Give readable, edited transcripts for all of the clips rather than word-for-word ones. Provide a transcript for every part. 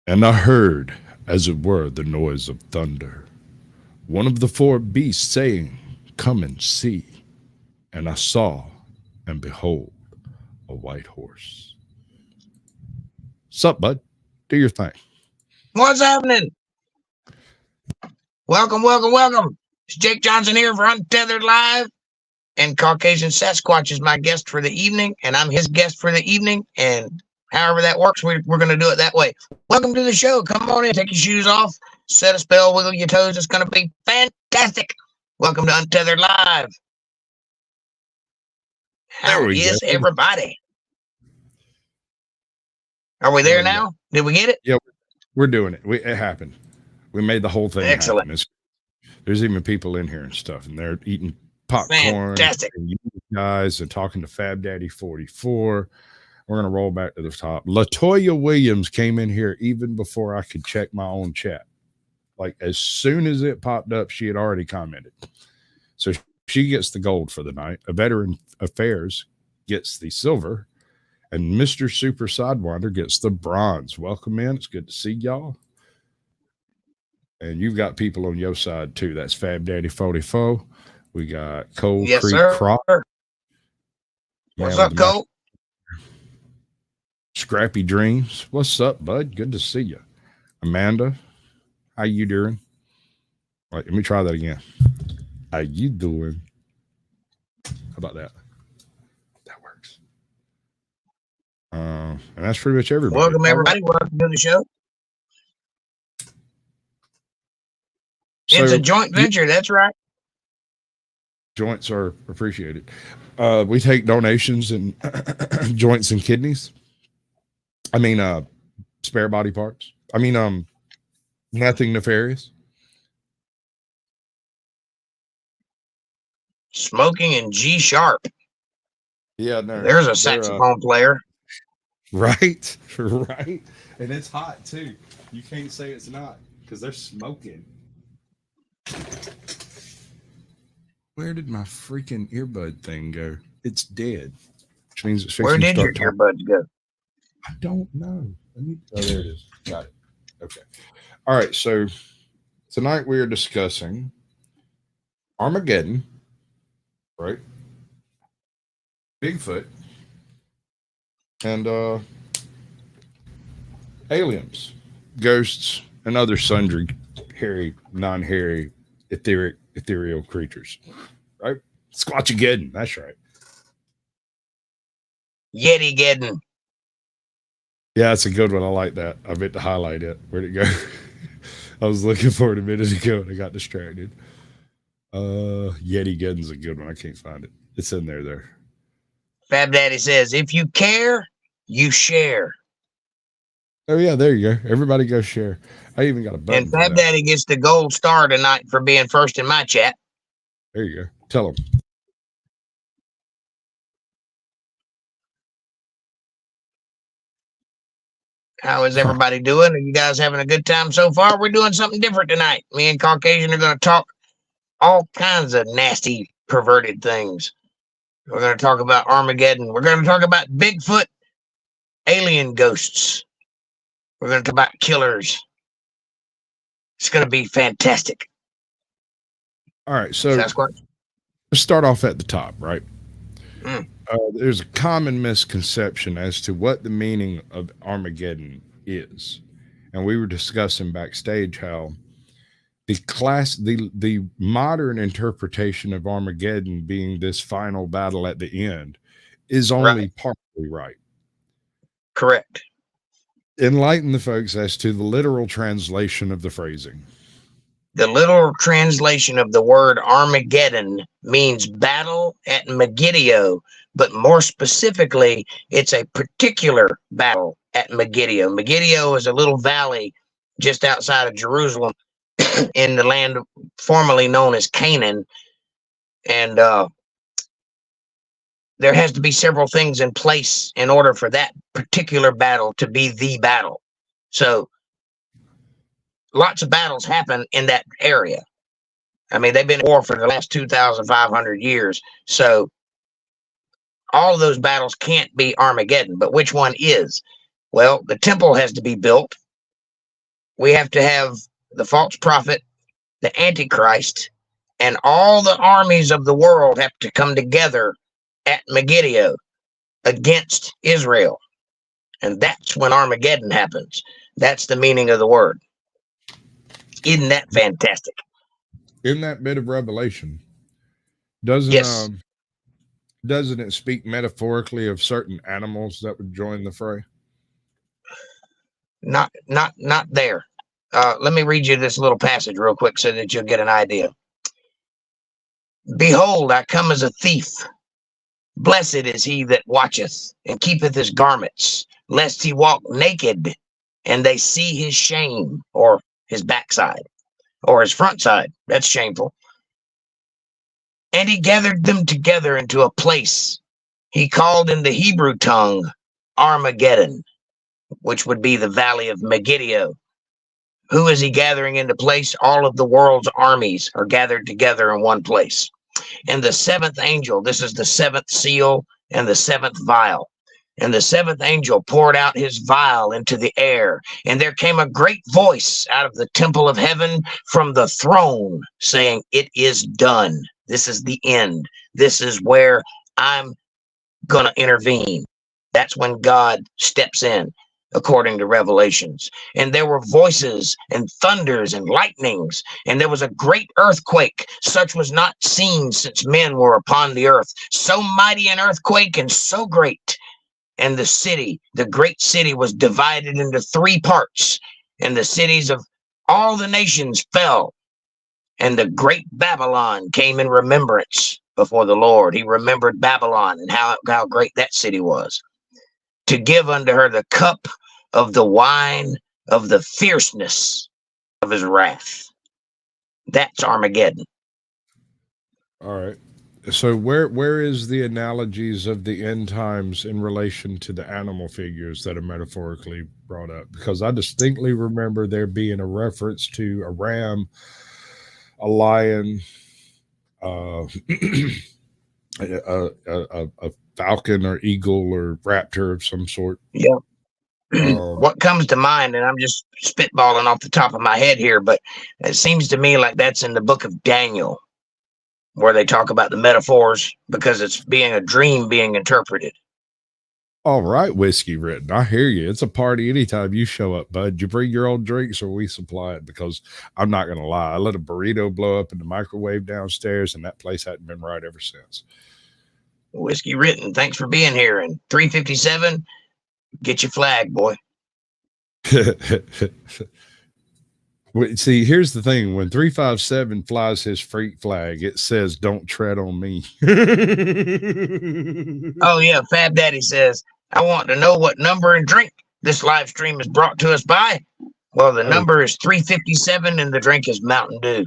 And I heard, as it were, the noise of thunder, one of the four beasts saying, "Come and see." And I saw, and behold, a white horse. Sup, bud? Do your thing. What's happening? Welcome, welcome, welcome. It's Jake Johnson here for Untethered Live, and Caucasian Sasquatch is my guest for the evening, and I'm his guest for the evening, and however that works, we're going to do it that way. Welcome to the show. Come on in, take your shoes off, set a spell, wiggle your toes. It's going to be fantastic. Welcome to Untethered Live. How is everybody? Are we there now? Did we get it? Yeah, we're doing it. It happened. We made the whole thing excellent happen. There's even people in here and stuff, and they're eating popcorn. Fantastic. And you guys and talking to Fab Daddy 44. We're going to roll back to the top. LaToya Williams came in here even before I could check my own chat. Like, as soon as it popped up, she had already commented. So she gets the gold for the night. A Veteran Affairs gets the silver. And Mr. Super Sidewinder gets the bronze. Welcome in. It's good to see y'all. And you've got people on your side, too. That's Fab Daddy 44. We got Cold Yes, Creek sir. Crop. What's up, Cole? Scrappy Dreams. What's up, bud? Good to see you. Amanda, how you doing? Wait, let me try that again. How you doing? How about that? That works. And that's pretty much everybody. Welcome, everybody. Welcome to the show. It's a joint venture. That's right. Joints are appreciated. We take donations and joints and kidneys. I mean, spare body parts. I mean, nothing nefarious. Smoking and G sharp. Yeah, no. There's a saxophone player. Right, right. And it's hot too. You can't say it's not because they're smoking. Where did my freaking earbud thing go? It's dead. Which means it's Where did your earbuds go? I don't know. Oh, there it is. Got it. Okay. All right. So tonight we are discussing Armageddon, right? Bigfoot and aliens, ghosts, and other sundry hairy, non-hairy, ethereal creatures, right? Squatchageddon. That's right. Yeti-geddon. Yeah, that's a good one. I like that. I meant to highlight it. Where'd it go? I was looking for it a minute ago and I got distracted. Yeti-geddon's a good one. I can't find it. It's in there. Fab Daddy says, if you care, you share. Oh, yeah, there you go. Everybody go share. I even got a button. And Fab Daddy gets the gold star tonight for being first in my chat. There you go. Tell him. How is everybody doing? Are you guys having a good time so far? We're doing something different tonight. Me and Caucasian are going to talk all kinds of nasty, perverted things. We're going to talk about Armageddon. We're going to talk about Bigfoot, alien ghosts. We're going to talk about killers. It's going to be fantastic. All right, so Sasquatch? Let's start off at the top, right? There's a common misconception as to what the meaning of Armageddon is. And we were discussing backstage how the modern interpretation of Armageddon being this final battle at the end is only partly right. Correct. Enlighten the folks as to the literal translation of the phrasing. The literal translation of the word Armageddon means battle at Megiddo, but more specifically, it's a particular battle at Megiddo. Megiddo is a little valley just outside of Jerusalem in the land formerly known as Canaan. And there has to be several things in place in order for that particular battle to be the battle. So lots of battles happen in that area. I mean, they've been at war for the last 2,500 years. So all of those battles can't be Armageddon, but which one is? Well, the temple has to be built. we have to have the false prophet, the Antichrist, and all the armies of the world have to come together at Megiddo against Israel. And that's when Armageddon happens. That's the meaning of the word. Isn't that fantastic? In that bit of Revelation, doesn't it speak metaphorically of certain animals that would join the fray? Not there. Let me read you this little passage real quick so that you'll get an idea. Behold, I come as a thief. Blessed is he that watcheth and keepeth his garments, lest he walk naked and they see his shame, or his backside, or his front side. That's shameful. And he gathered them together into a place he called in the Hebrew tongue Armageddon, which would be the valley of Megiddo. Who is he gathering into place? All of the world's armies are gathered together in one place. And the seventh angel, this is the seventh seal and the seventh vial. And the seventh angel poured out his vial into the air. And there came a great voice out of the temple of heaven from the throne saying, it is done. This is the end. This is where I'm going to intervene. That's when God steps in, according to Revelations. And there were voices and thunders and lightnings, and there was a great earthquake, such was not seen since men were upon the earth. So mighty an earthquake and so great. And the city, the great city, was divided into three parts, and the cities of all the nations fell. And the great Babylon came in remembrance before the Lord. He remembered Babylon and how great that city was, to give unto her the cup of the wine of the fierceness of his wrath. That's Armageddon. All right. So where is the analogies of the end times in relation to the animal figures that are metaphorically brought up? Because I distinctly remember there being a reference to a ram, a lion, a falcon or eagle or raptor of some sort. Yeah. What comes to mind, and I'm just spitballing off the top of my head here, but it seems to me like that's in the book of Daniel, where they talk about the metaphors, because it's being a dream being interpreted. All right, Whiskey Written. I hear you. It's a party anytime you show up, bud. You bring your own drinks or we supply it, because I'm not going to lie. I let a burrito blow up in the microwave downstairs, and that place hadn't been right ever since. Whiskey Written, thanks for being here. And 357, get your flag, boy. See, here's the thing. When 357 flies his freak flag, it says, don't tread on me. Oh, yeah. Fab Daddy says, I want to know what number and drink this live stream is brought to us by. Well, the number is 357 and the drink is Mountain Dew.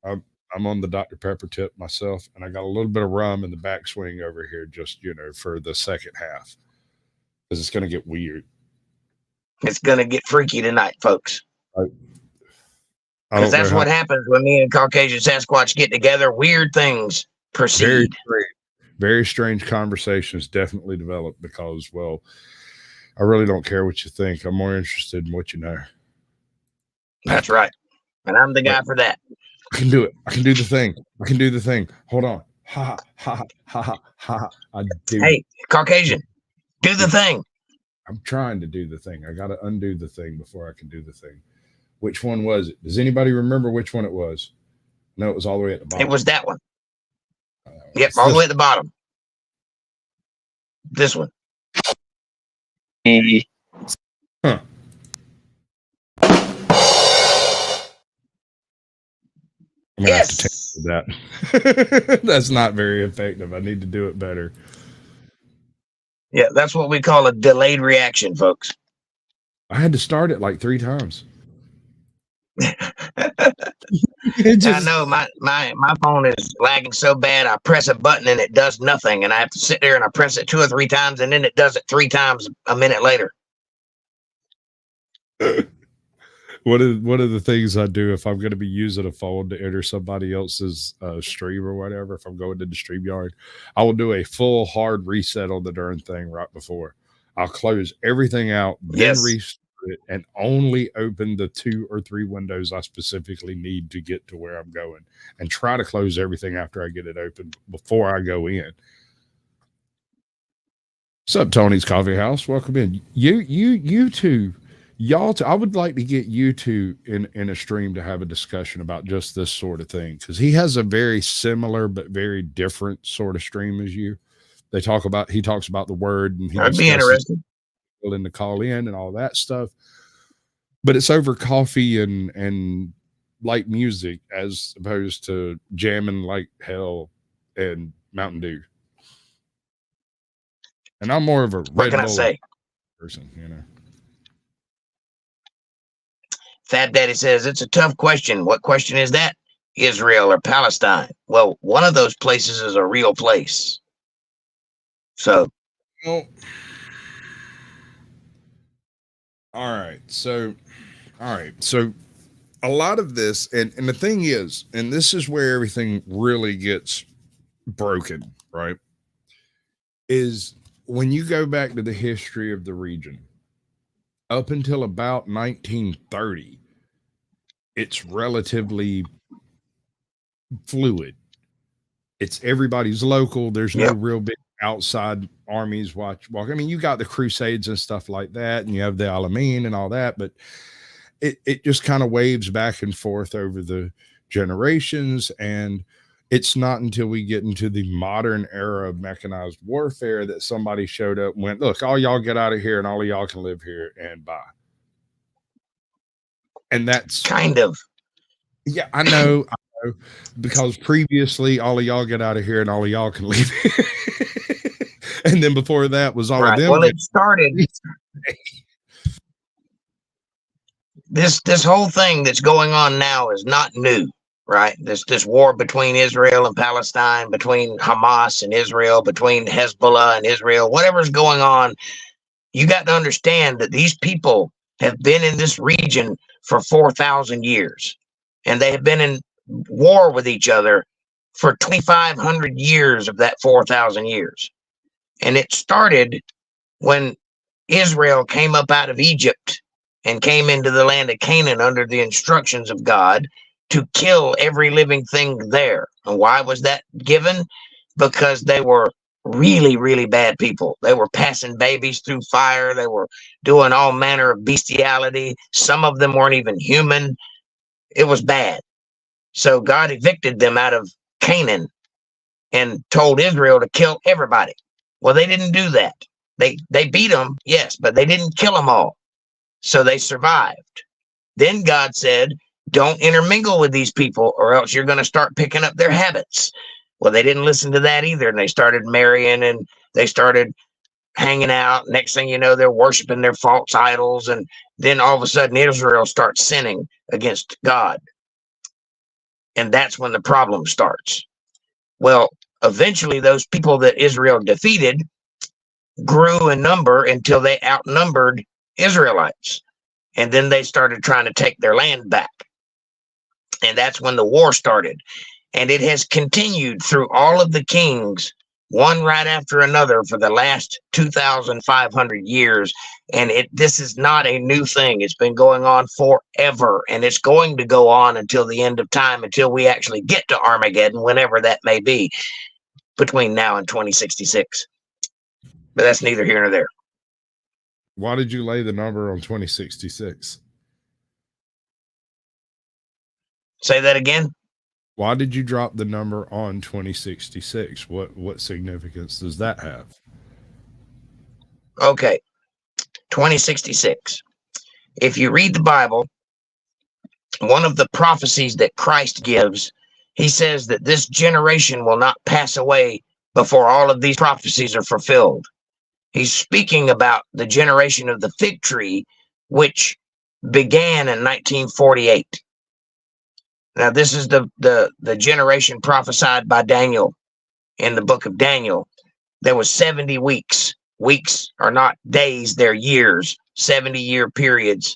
I'm on the Dr. Pepper tip myself, and I got a little bit of rum in the backswing over here, just, for the second half, because it's going to get weird. It's going to get freaky tonight, folks. Because that's what happens when me and Caucasian Sasquatch get together. Weird things proceed. Very strange conversations definitely develop, because, well, I really don't care what you think. I'm more interested in what you know. That's right. And I'm the guy for that. I can do it. I can do the thing. I can do the thing. Hold on. Ha, ha, ha, ha, ha. I do. Hey, Caucasian, do the thing. I'm trying to do the thing. I got to undo the thing before I can do the thing. Which one was it? Does anybody remember which one it was? No, it was all the way at the bottom. It was that one. Yep, all the way at the bottom. This one. Huh. I'm gonna have to take that. That's not very effective. I need to do it better. Yeah, that's what we call a delayed reaction, folks. I had to start it like 3 times. I know my phone is lagging so bad. I press a button and it does nothing, and I have to sit there and I press it 2 or 3 times, and then it does it 3 times a minute later. One of the things I do if I'm going to be using a phone to enter somebody else's stream or whatever, if I'm going into StreamYard, I will do a full hard reset on the darn thing right before. I'll close everything out, then restart it and only open the 2 or 3 windows I specifically need to get to where I'm going, and try to close everything after I get it open before I go in. What's up, Tony's Coffee House? Welcome in. You two, y'all. I would like to get you two in a stream to have a discussion about just this sort of thing, because he has a very similar but very different sort of stream as you. He talks about the word, and he That'd be interesting. And to call in and all that stuff, but it's over coffee and light music as opposed to jamming like hell and Mountain Dew. And I'm more of a Red Bull person, you know. Fat Daddy says it's a tough question. What question is that? Israel or Palestine? Well, one of those places is a real place. So, well, all right. So a lot of this, and the thing is, and this is where everything really gets broken, right? Is when you go back to the history of the region, up until about 1930, it's relatively fluid. It's everybody's local. There's no real big outside armies walk. I mean, you got the Crusades and stuff like that, and you have the Alamein and all that, but it just kind of waves back and forth over the generations. And it's not until we get into the modern era of mechanized warfare that somebody showed up and went, look, all y'all get out of here and all of y'all can live here, and bye. And that's kind of. Yeah, I know. Because previously all of y'all get out of here and all of y'all can leave. And then before that was all of them. Well, it started. This whole thing that's going on now is not new. Right, this war between Israel and Palestine, between Hamas and Israel, between Hezbollah and Israel, whatever's going on, you got to understand that these people have been in this region for 4,000 years, and they have been in war with each other for 2,500 years of that 4,000 years. And it started when Israel came up out of Egypt and came into the land of Canaan under the instructions of God to kill every living thing there. And why was that given? Because they were really, really bad people. They were passing babies through fire. They were doing all manner of bestiality. Some of them weren't even human. It was bad. So God evicted them out of Canaan and told Israel to kill everybody. Well, they didn't do that. They beat them, yes, but they didn't kill them all. So they survived. Then God said, don't intermingle with these people or else you're going to start picking up their habits. Well, they didn't listen to that either. And they started marrying and they started hanging out. Next thing you know, they're worshiping their false idols. And then all of a sudden, Israel starts sinning against God. And that's when the problem starts. Well, eventually, those people that Israel defeated grew in number until they outnumbered Israelites. And then they started trying to take their land back. And that's when the war started. And it has continued through all of the kings, one right after another, for the last 2,500 years. And this is not a new thing. It's been going on forever. And it's going to go on until the end of time, until we actually get to Armageddon, whenever that may be, between now and 2066. But that's neither here nor there. Why did you lay the number on 2066? Say that again. Why did you drop the number on 2066? What significance does that have? Okay, 2066. If you read the Bible, one of the prophecies that Christ gives, he says that this generation will not pass away before all of these prophecies are fulfilled. He's speaking about the generation of the fig tree, which began in 1948. Now, this is the generation prophesied by Daniel in the book of Daniel. There was 70 weeks. Weeks are not days, they're years, 70-year periods.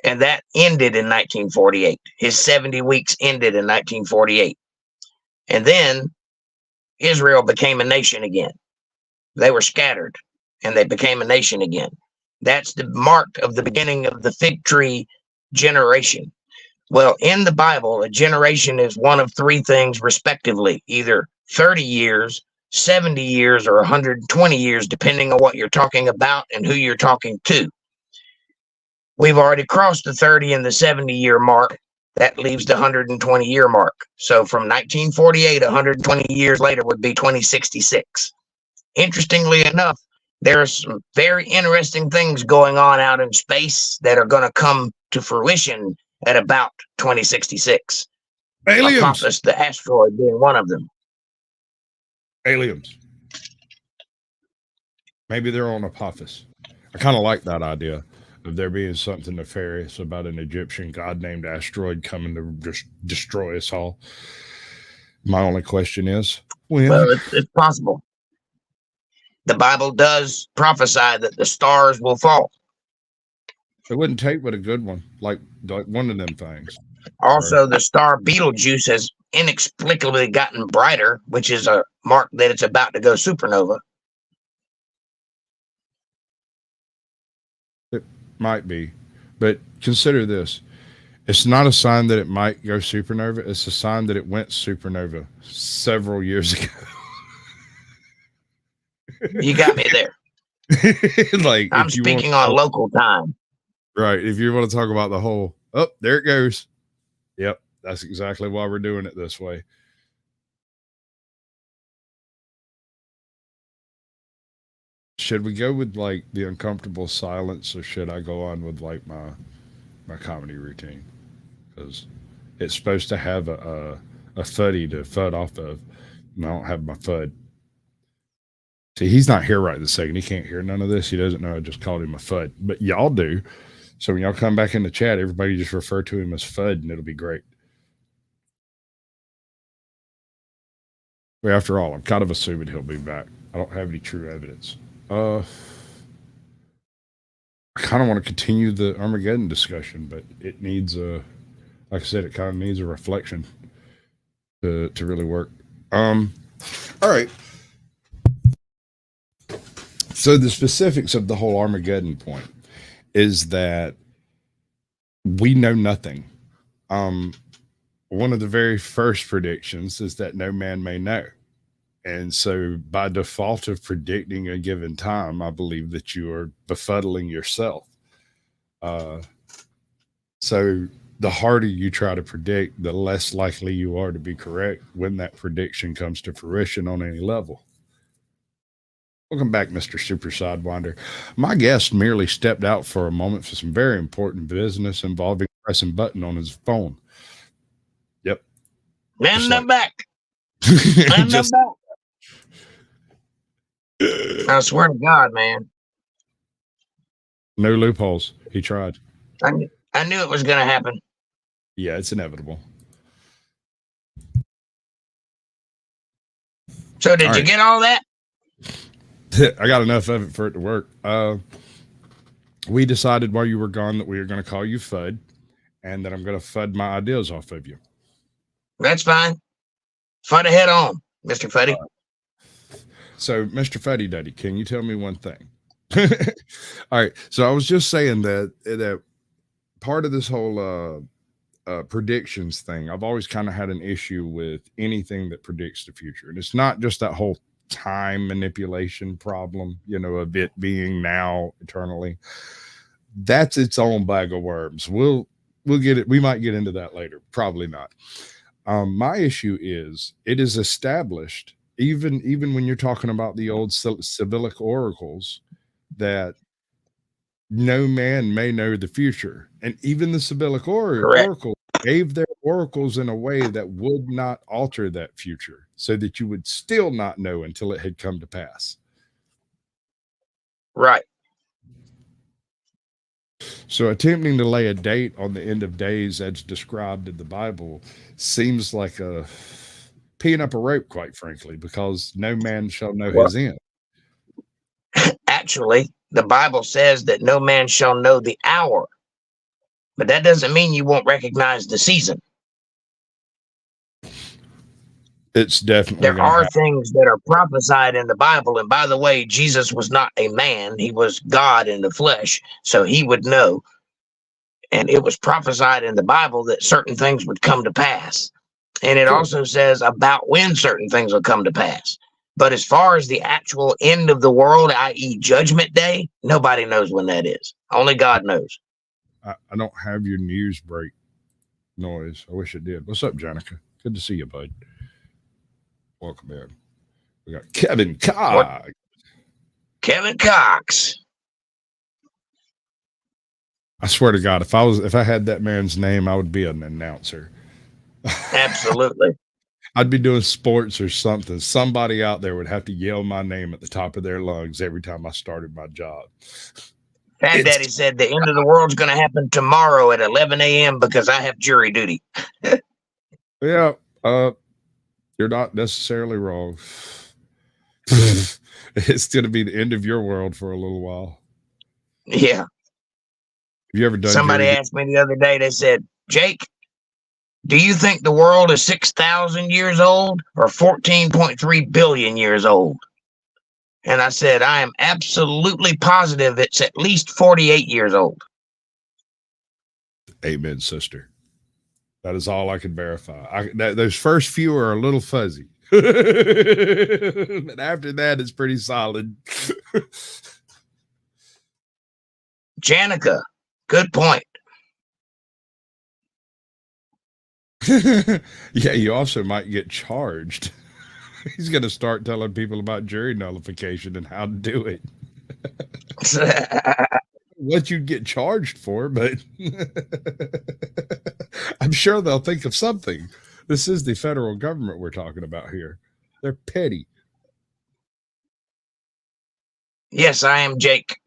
And that ended in 1948. His 70 weeks ended in 1948. And then Israel became a nation again. They were scattered and they became a nation again. That's the mark of the beginning of the fig tree generation. Well, in the Bible, a generation is one of three things, respectively, either 30 years, 70 years, or 120 years, depending on what you're talking about and who you're talking to. We've already crossed the 30 and the 70-year mark. That leaves the 120-year mark. So from 1948, 120 years later would be 2066. Interestingly enough, there are some very interesting things going on out in space that are going to come to fruition at about 2066. Aliens. Apophis, the asteroid, being one of them. Aliens. Maybe they're on Apophis. I kind of like that idea of there being something nefarious about an Egyptian god-named asteroid coming to just destroy us all. My only question is, when? Well, it's possible. The Bible does prophesy that the stars will fall. It wouldn't take but a good one, like one of them things. Also, the star Betelgeuse has inexplicably gotten brighter, which is a mark that it's about to go supernova. It might be, but consider this. It's not a sign that it might go supernova. It's a sign that it went supernova several years ago. You got me there. Like, I'm speaking on local time. Right. If you want to talk about the whole, oh, there it goes. Yep. That's exactly why we're doing it this way. Should we go with like the uncomfortable silence, or should I go on with like my comedy routine? Because it's supposed to have a fuddy to fud off of, and I don't have my fud. See, he's not here right this second. He can't hear none of this. He doesn't know I just called him a fud, but y'all do. So when y'all come back in the chat, everybody just refer to him as fud, and it'll be great. But after all, I'm kind of assuming he'll be back. I don't have any true evidence. I kind of want to continue the Armageddon discussion, but it needs like I said, it kind of needs a reflection to really work. All right. So the specifics of the whole Armageddon point is that we know nothing. One of the very first predictions is that no man may know. And so by default of predicting a given time, I believe that you are befuddling yourself. So the harder you try to predict, the less likely you are to be correct when that prediction comes to fruition on any level. Welcome back, Mr. Super Sidewinder. My guest merely stepped out for a moment for some very important business involving pressing button on his phone. Yep. And I'm back. And I'm back. I swear to God, man. No loopholes. He tried. I knew it was going to happen. Yeah, it's inevitable. So did you get all that? I got enough of it for it to work. We decided while you were gone that we were going to call you Fud, and that I'm going to Fud my ideas off of you. That's fine. Fud ahead on, Mr. Fuddy. So, Mr. Fuddy Duddy, can you tell me one thing? All right. So I was just saying that part of this whole predictions thing, I've always kind of had an issue with anything that predicts the future. And it's not just that whole time manipulation problem, of it being now eternally. That's its own bag of worms. We'll get it. We might get into that later. Probably not. My issue is it is established, even when you're talking about the old Sibyllic oracles, that no man may know the future. And even the Sibyllic oracles gave their oracles in a way that would not alter that future, so that you would still not know until it had come to pass. Right. So attempting to lay a date on the end of days as described in the Bible seems like peeing up a rope, quite frankly, because no man shall know his end. Actually, the Bible says that no man shall know the hour, but that doesn't mean you won't recognize the season. It's definitely There going to are happen. things that are prophesied in the Bible. And by the way, Jesus was not a man, he was God in the flesh. So he would know. And it was prophesied in the Bible that certain things would come to pass. And it Sure. also says about when certain things will come to pass. But as far as the actual end of the world, i.e., Judgment Day, nobody knows when that is. Only God knows. I don't have your news break noise. I wish it did. What's up, Janica? Good to see you, bud. Welcome in. We got Kevin Cox. Kevin Cox. I swear to God, if I had that man's name, I would be an announcer. Absolutely. I'd be doing sports or something. Somebody out there would have to yell my name at the top of their lungs every time I started my job. Fat Daddy said the end of the world's going to happen tomorrow at 11 a.m. because I have jury duty. Yeah, you're not necessarily wrong. It's going to be the end of your world for a little while. Yeah. Have you ever done Somebody jury asked me the other day, they said, Jake, do you think the world is 6,000 years old or 14.3 billion years old? And I said, I am absolutely positive it's at least 48 years old. Amen, sister. That is all I can verify. Those first few are a little fuzzy. But after that, it's pretty solid. Janica, good point. Yeah, you also might get charged. He's going to start telling people about jury nullification and how to do it. What you'd get charged for, but I'm sure they'll think of something. This is the federal government we're talking about here. They're petty. Yes, I am Jake.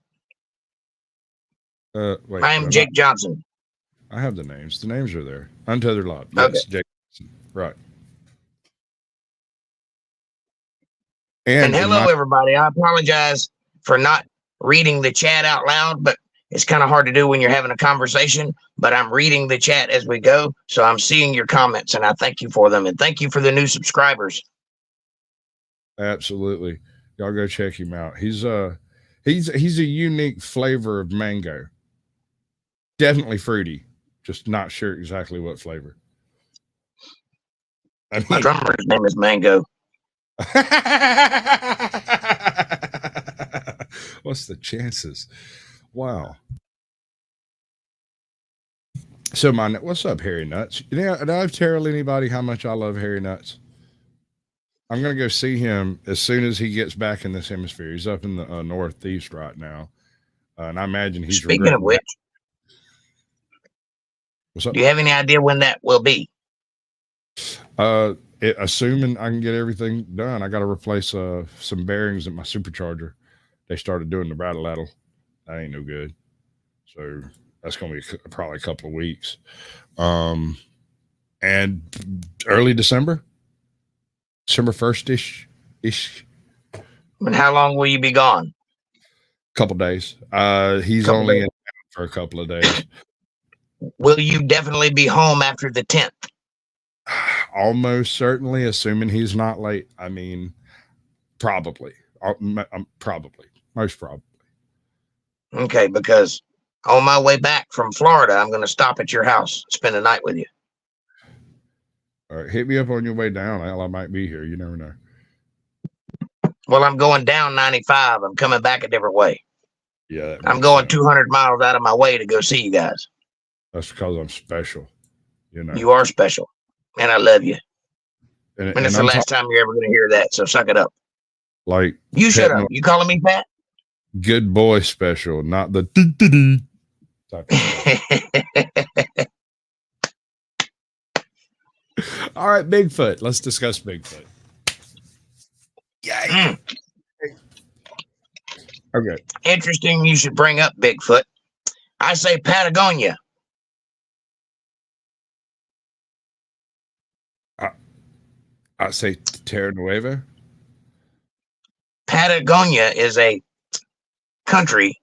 Wait, I am Jake Johnson. I have the names. The names are there. UntetheredLive. Yes, Okay. Jake Johnson. Right. And hello, everybody. I apologize for not reading the chat out loud, but it's kind of hard to do when you're having a conversation. But I'm reading the chat as we go, so I'm seeing your comments, and I thank you for them. And thank you for the new subscribers. Absolutely. Y'all go check him out. He's a unique flavor of mango. Definitely fruity. Just not sure exactly what flavor. My drummer's name is Mango. What's the chances? Wow. So what's up, Harry Nuts? Did I tell anybody how much I love Harry Nuts? I'm going to go see him as soon as he gets back in this hemisphere. He's up in the Northeast right now. And I imagine he's Speaking of which, what's up? Do you have any idea when that will be? Assuming I can get everything done, I got to replace some bearings in my supercharger. They started doing the rattle. That ain't no good. So that's going to be probably a couple of weeks. And early December 1st ish. And how long will you be gone? Couple days. He's only in town for a couple of days. Will you definitely be home after the 10th? Almost certainly, assuming he's not late. I mean, probably. Most probably. Okay, because on my way back from Florida, I'm going to stop at your house, spend the night with you. All right, hit me up on your way down. I might be here. You never know. Well, I'm going down 95. I'm coming back a different way. Yeah, I'm going 200 miles out of my way to go see you guys. That's because I'm special. You know, you are special, and I love you. And it's the last time you're ever going to hear that. So suck it up. Like you shut up. You calling me fat? Good boy special, not the. All right, Bigfoot. Let's discuss Bigfoot. Yay. Okay. Interesting. You should bring up Bigfoot. I say Patagonia. I say Terra Nueva. Patagonia is a country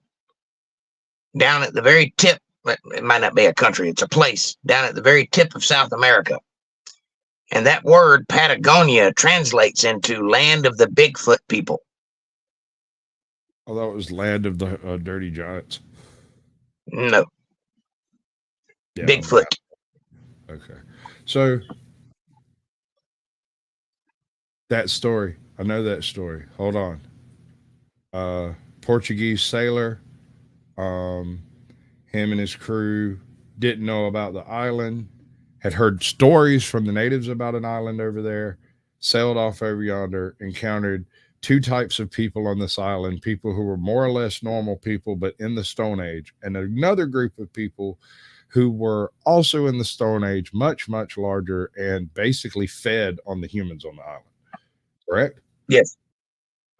down at the very tip. It might not be a country. It's a place down at the very tip of South America. And that word Patagonia translates into land of the Bigfoot people. Although it was land of the dirty giants. No. Yeah, Bigfoot. Okay. So that story, I know that story. Hold on. Portuguese sailor, him and his crew didn't know about the island, had heard stories from the natives about an island over there, sailed off over yonder, encountered two types of people on this island, people who were more or less normal people, but in the Stone Age, and another group of people who were also in the Stone Age, much, much larger, and basically fed on the humans on the island. Correct? Yes.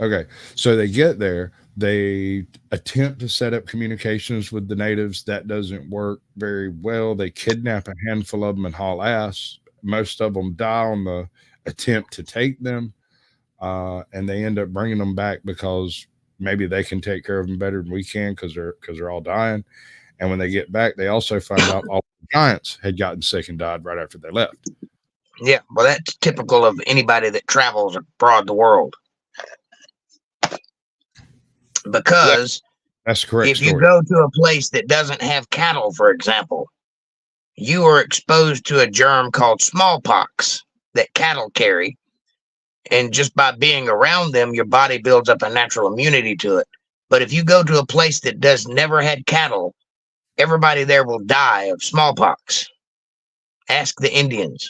Okay. So they get there, they attempt to set up communications with the natives. That doesn't work very well. They kidnap a handful of them and haul ass. Most of them die on the attempt to take them. And they end up bringing them back because maybe they can take care of them better than we can because they're all dying. And when they get back, they also find out all the giants had gotten sick and died right after they left. Yeah, well, that's typical of anybody that travels abroad the world. Because that's correct. If you go to a place that doesn't have cattle, for example, you are exposed to a germ called smallpox that cattle carry. And just by being around them, your body builds up a natural immunity to it. But if you go to a place that never had cattle, everybody there will die of smallpox. Ask the Indians.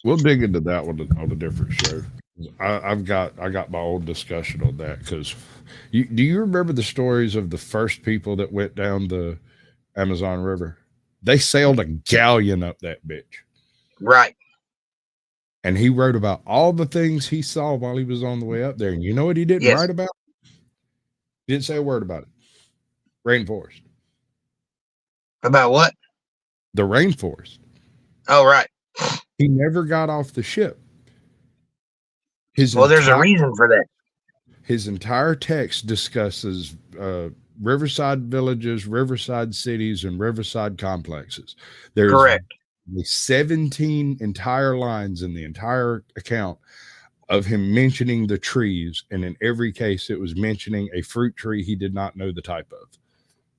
We'll dig into that one on a different show. I got my own discussion on that because do you remember the stories of the first people that went down the Amazon River? They sailed a galleon up that bitch. Right. And he wrote about all the things he saw while he was on the way up there. And you know what he didn't write about? He didn't say a word about it. Rainforest. About what? The rainforest. Oh, right. He never got off the ship. There's a reason for that. His entire text discusses riverside villages, riverside cities, and riverside complexes. There's correct. 17 entire lines in the entire account of him mentioning the trees, and in every case, it was mentioning a fruit tree he did not know the type of.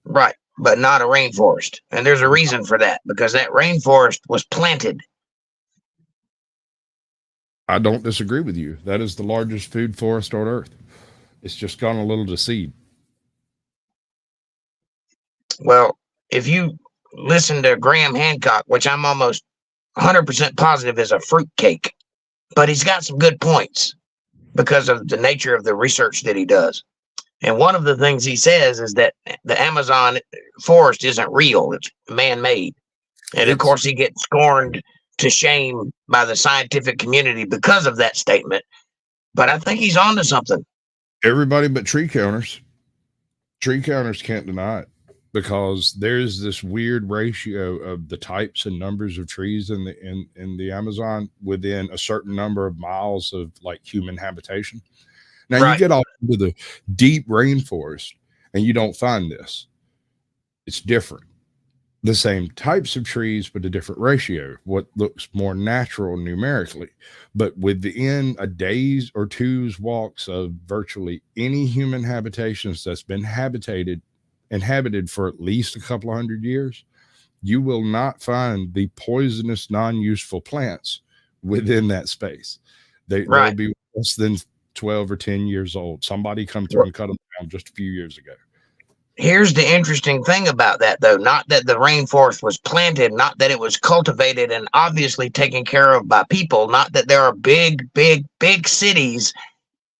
Right, but not a rainforest. And there's a reason for that, because that rainforest was planted. I don't disagree with you. That is the largest food forest on Earth. It's just gone a little to seed. Well, if you listen to Graham Hancock, which I'm almost 100% positive is a fruitcake, but he's got some good points because of the nature of the research that he does. And one of the things he says is that the Amazon forest isn't real. It's man-made. And of course, he gets scorned to shame by the scientific community because of that statement. But I think he's onto something. Everybody but tree counters. Tree counters can't deny it because there's this weird ratio of the types and numbers of trees in the Amazon within a certain number of miles of like human habitation. Now you get off into the deep rainforest and you don't find this. It's different. The same types of trees, but a different ratio, what looks more natural numerically. But within a day's or two's walks of virtually any human habitations that's been inhabited for at least a couple of 100 years, you will not find the poisonous, non-useful plants within that space. They'll be less than 12 or 10 years old. Somebody come through and cut them down just a few years ago. Here's the interesting thing about that, though. Not that the rainforest was planted, not that it was cultivated and obviously taken care of by people, not that there are big cities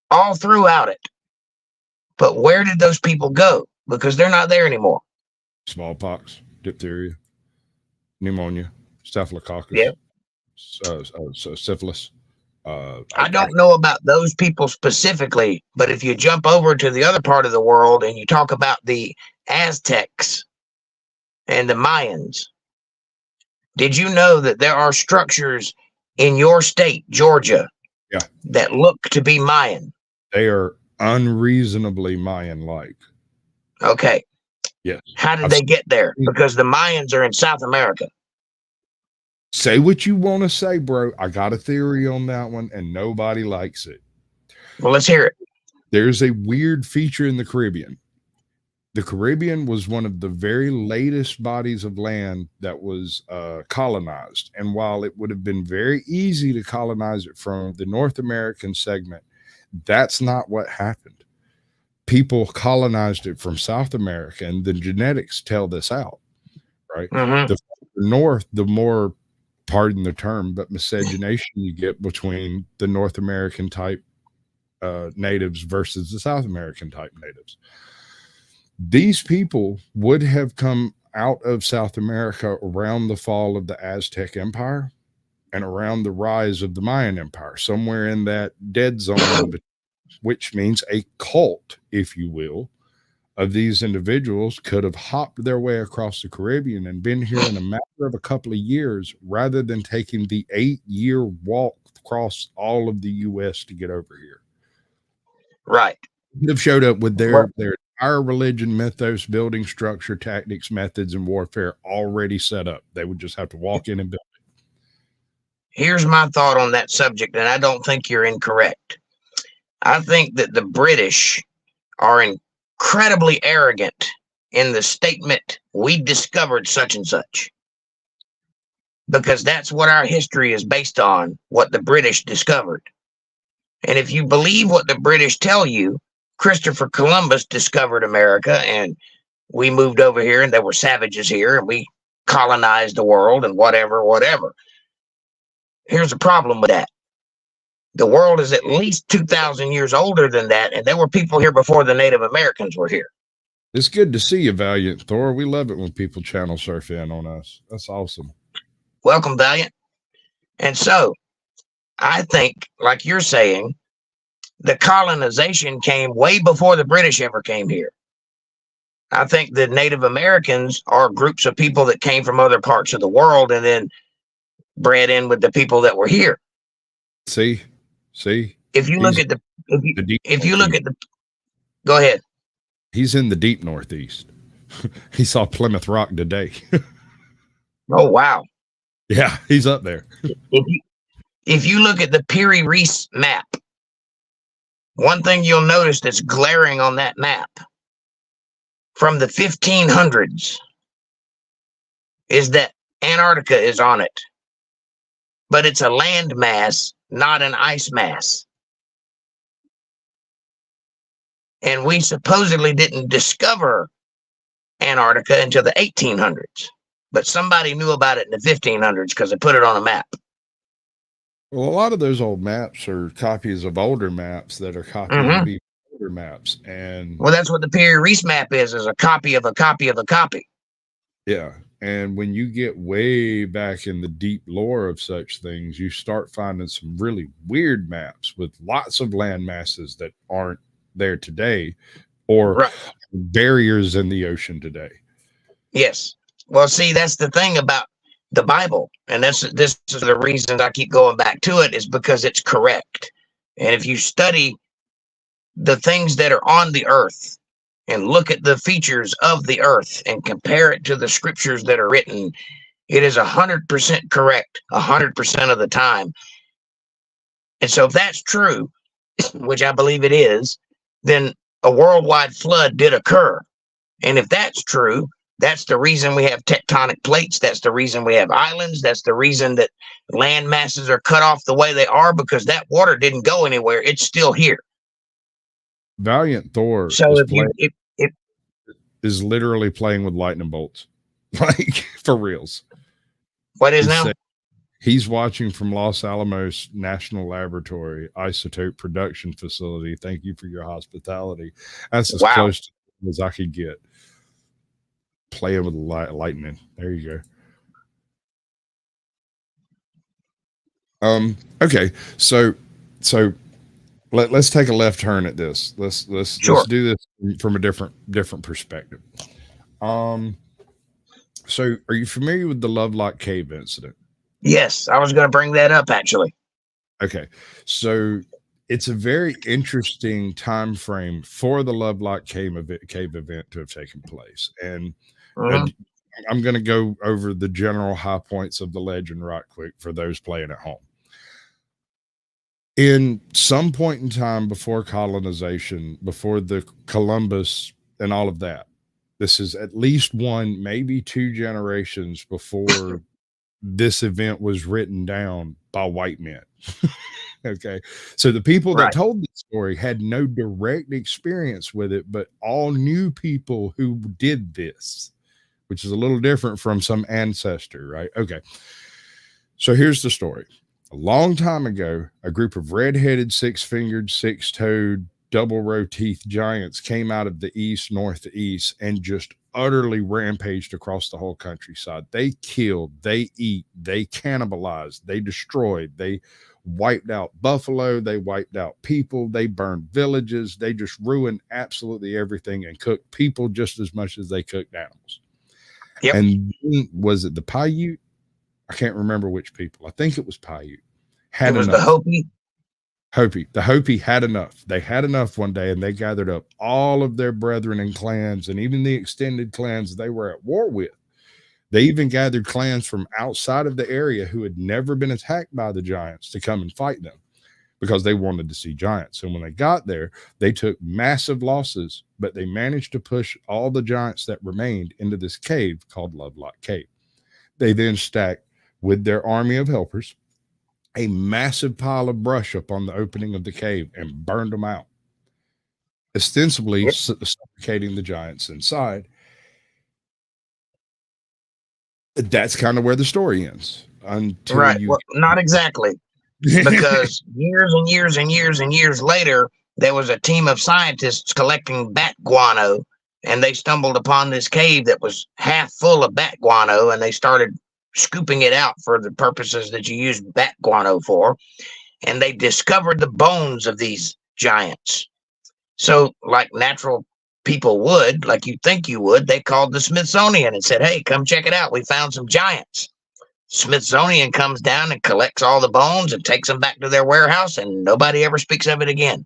all throughout it. But where did those people go? Because they're not there anymore. Smallpox, diphtheria, pneumonia, staphylococcus, syphilis. I don't know about those people specifically, but if you jump over to the other part of the world and you talk about the Aztecs and the Mayans, did you know that there are structures in your state, Georgia, that look to be Mayan? They are unreasonably Mayan-like. Okay. Yes. How did they get there? Because the Mayans are in South America. Say what you want to say, bro. I got a theory on that one, and nobody likes it. Well, let's hear it. There's a weird feature in the Caribbean. The Caribbean was one of the very latest bodies of land that was colonized. And while it would have been very easy to colonize it from the North American segment, that's not what happened. People colonized it from South America, and the genetics tell this out, right? Mm-hmm. The north, the more, pardon the term, but miscegenation you get between the North American type natives versus the South American type natives. These people would have come out of South America around the fall of the Aztec Empire and around the rise of the Mayan Empire, somewhere in that dead zone, which means a cult, if you will, of these individuals could have hopped their way across the Caribbean and been here in a matter of a couple of years rather than taking the 8-year walk across all of the U.S. to get over here. Right. They have showed up with their entire religion, mythos, building structure, tactics, methods, and warfare already set up. They would just have to walk in and build it. Here's my thought on that subject, and I don't think you're incorrect. I think that the British are incredibly arrogant in the statement, we discovered such and such. Because that's what our history is based on, what the British discovered. And if you believe what the British tell you, Christopher Columbus discovered America, and we moved over here, and there were savages here, and we colonized the world, and whatever. Here's the problem with that. The world is at least 2,000 years older than that, and there were people here before the Native Americans were here. It's good to see you, Valiant Thor. We love it when people channel surf in on us. That's awesome. Welcome, Valiant. And so, I think, like you're saying, the colonization came way before the British ever came here. I think the Native Americans are groups of people that came from other parts of the world and then bred in with the people that were here. See, if you look at the go ahead. He's in the deep Northeast. He saw Plymouth Rock today. Oh, wow. Yeah, he's up there. If you look at the Piri Reis map, one thing you'll notice that's glaring on that map from the 1500s is that Antarctica is on it. But it's a land mass, not an ice mass. And we supposedly didn't discover Antarctica until the 1800s. But somebody knew about it in the 1500s because they put it on a map. Well, a lot of those old maps are copies of older maps that are copies of older maps. And well, that's what the Piri Reis map is a copy of a copy of a copy. Yeah. And when you get way back in the deep lore of such things, you start finding some really weird maps with lots of land masses that aren't there today, or barriers in the ocean today. Yes. Well, see, that's the thing about the Bible. And this is the reason I keep going back to it, is because it's correct. And if you study the things that are on the earth and look at the features of the earth and compare it to the scriptures that are written, it is 100% correct 100% of the time. And so if that's true, which I believe it is, then a worldwide flood did occur. And if that's true, that's the reason we have tectonic plates. That's the reason we have islands. That's the reason that land masses are cut off the way they are, because that water didn't go anywhere. It's still here. Valiant Thor is literally playing with lightning bolts, like for reals. What is now? He's watching from Los Alamos National Laboratory Isotope Production Facility. Thank you for your hospitality. That's as close to as I could get. Playing with lightning. There you go. Okay, so let's take a left turn at this. Let's do this from a different perspective. So are you familiar with the Lovelock Cave incident? Yes, I was going to bring that up actually. Okay, so it's a very interesting time frame for the Lovelock Cave event to have taken place, and I'm going to go over the general high points of the legend right quick for those playing at home. In some point in time before colonization, before the Columbus and all of that, this is at least one, maybe two generations before this event was written down by white men. Okay. So the people that told the story had no direct experience with it, but all knew people who did this, which is a little different from some ancestor, right? Okay. So here's the story. A long time ago, a group of red-headed, six-fingered, six-toed, double-row teeth giants came out of the east, northeast, and just utterly rampaged across the whole countryside. They killed, they eat, they cannibalized, they destroyed, they wiped out buffalo, they wiped out people, they burned villages, they just ruined absolutely everything and cooked people just as much as they cooked animals. Yep. And was it the Paiute? I can't remember which people. I think it was Paiute. It was the Hopi. The Hopi had enough. They had enough one day, and they gathered up all of their brethren and clans, and even the extended clans they were at war with. They even gathered clans from outside of the area who had never been attacked by the giants to come and fight them because they wanted to see giants. And when they got there, they took massive losses, but they managed to push all the giants that remained into this cave called Lovelock Cave. They then stacked, with their army of helpers, a massive pile of brush up on the opening of the cave and burned them out, ostensibly suffocating the giants inside. That's kind of where the story ends. Well, not exactly, because years and years and years and years later, there was a team of scientists collecting bat guano, and they stumbled upon this cave that was half full of bat guano, and they started scooping it out for the purposes that you use bat guano for, and they discovered the bones of these giants. So, like natural people would, like you think you would, they called the Smithsonian and said, "Hey, come check it out. We found some giants." Smithsonian comes down and collects all the bones and takes them back to their warehouse, and nobody ever speaks of it again.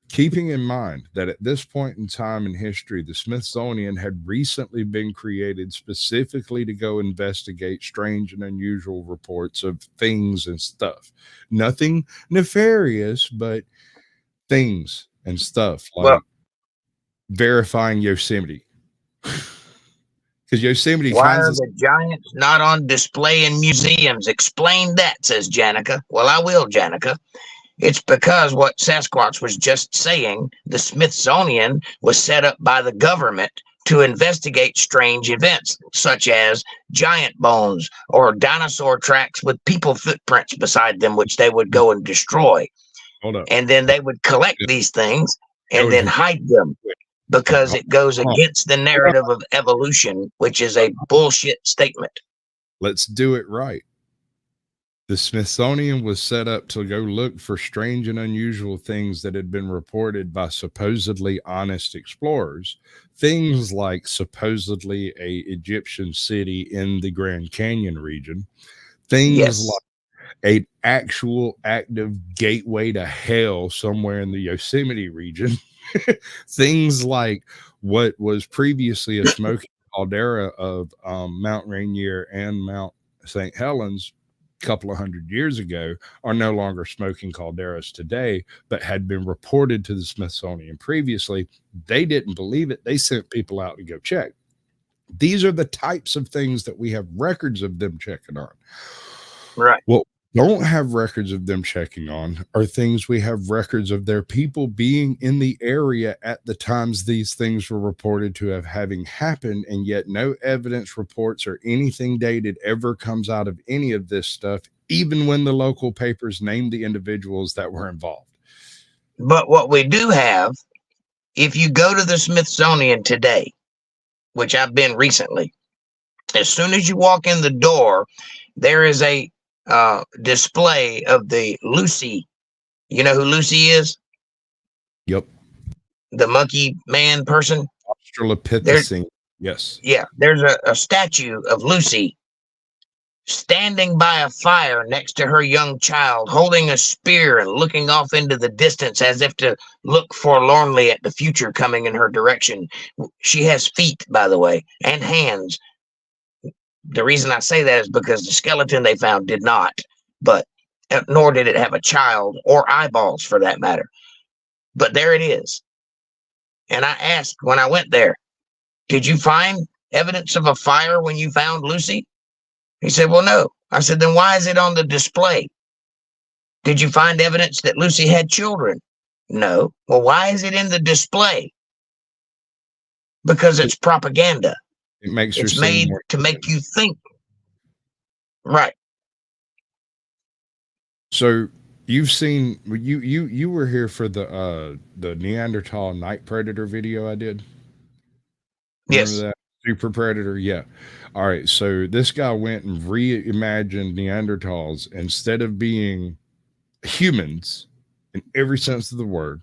Keeping in mind that at this point in time in history, the Smithsonian had recently been created specifically to go investigate strange and unusual reports of things and stuff. Nothing nefarious, but things and stuff like verifying Yosemite. Because Yosemite why are the giants not on display in museums? Explain that, says Janica. Well, I will, Janica. It's because what Sasquatch was just saying, the Smithsonian was set up by the government to investigate strange events, such as giant bones or dinosaur tracks with people footprints beside them, which they would go and destroy. Hold up. And then they would collect these things and then hide them, because it goes against the narrative of evolution, which is a bullshit statement. Let's do it right. The Smithsonian was set up to go look for strange and unusual things that had been reported by supposedly honest explorers. Things like supposedly a Egyptian city in the Grand Canyon region. Things like an actual active gateway to hell somewhere in the Yosemite region. Things like what was previously a smoking caldera of Mount Rainier and Mount St. Helens couple of 100 years ago are no longer smoking calderas today, but had been reported to the Smithsonian previously. They didn't believe it. They sent people out to go check. These are the types of things that we have records of them checking on. Right. Well, don't have records of them checking on are things we have records of their people being in the area at the times these things were reported to have having happened, and yet no evidence reports or anything dated ever comes out of any of this stuff, even when the local papers name the individuals that were involved. But what we do have, if you go to the Smithsonian today, which I've been recently, as soon as you walk in the door, there is a display of the Lucy. You know who Lucy is? Yep. The monkey man person. Australopithecine. Yes. Yeah. There's a statue of Lucy standing by a fire next to her young child, holding a spear and looking off into the distance as if to look forlornly at the future coming in her direction. She has feet, by the way, and hands. The reason I say that is because the skeleton they found did not, but nor did it have a child or eyeballs for that matter. But there it is. And I asked when I went there, did you find evidence of a fire when you found Lucy? He said, well, no. I said, then why is it on the display? Did you find evidence that Lucy had children? No. Well, why is it in the display? Because it's propaganda. It makes it's made to make you think. Right. So you've seen you were here for the Neanderthal night predator video I did. Remember yes. That super predator? Yeah. All right. So this guy went and reimagined Neanderthals instead of being humans in every sense of the word.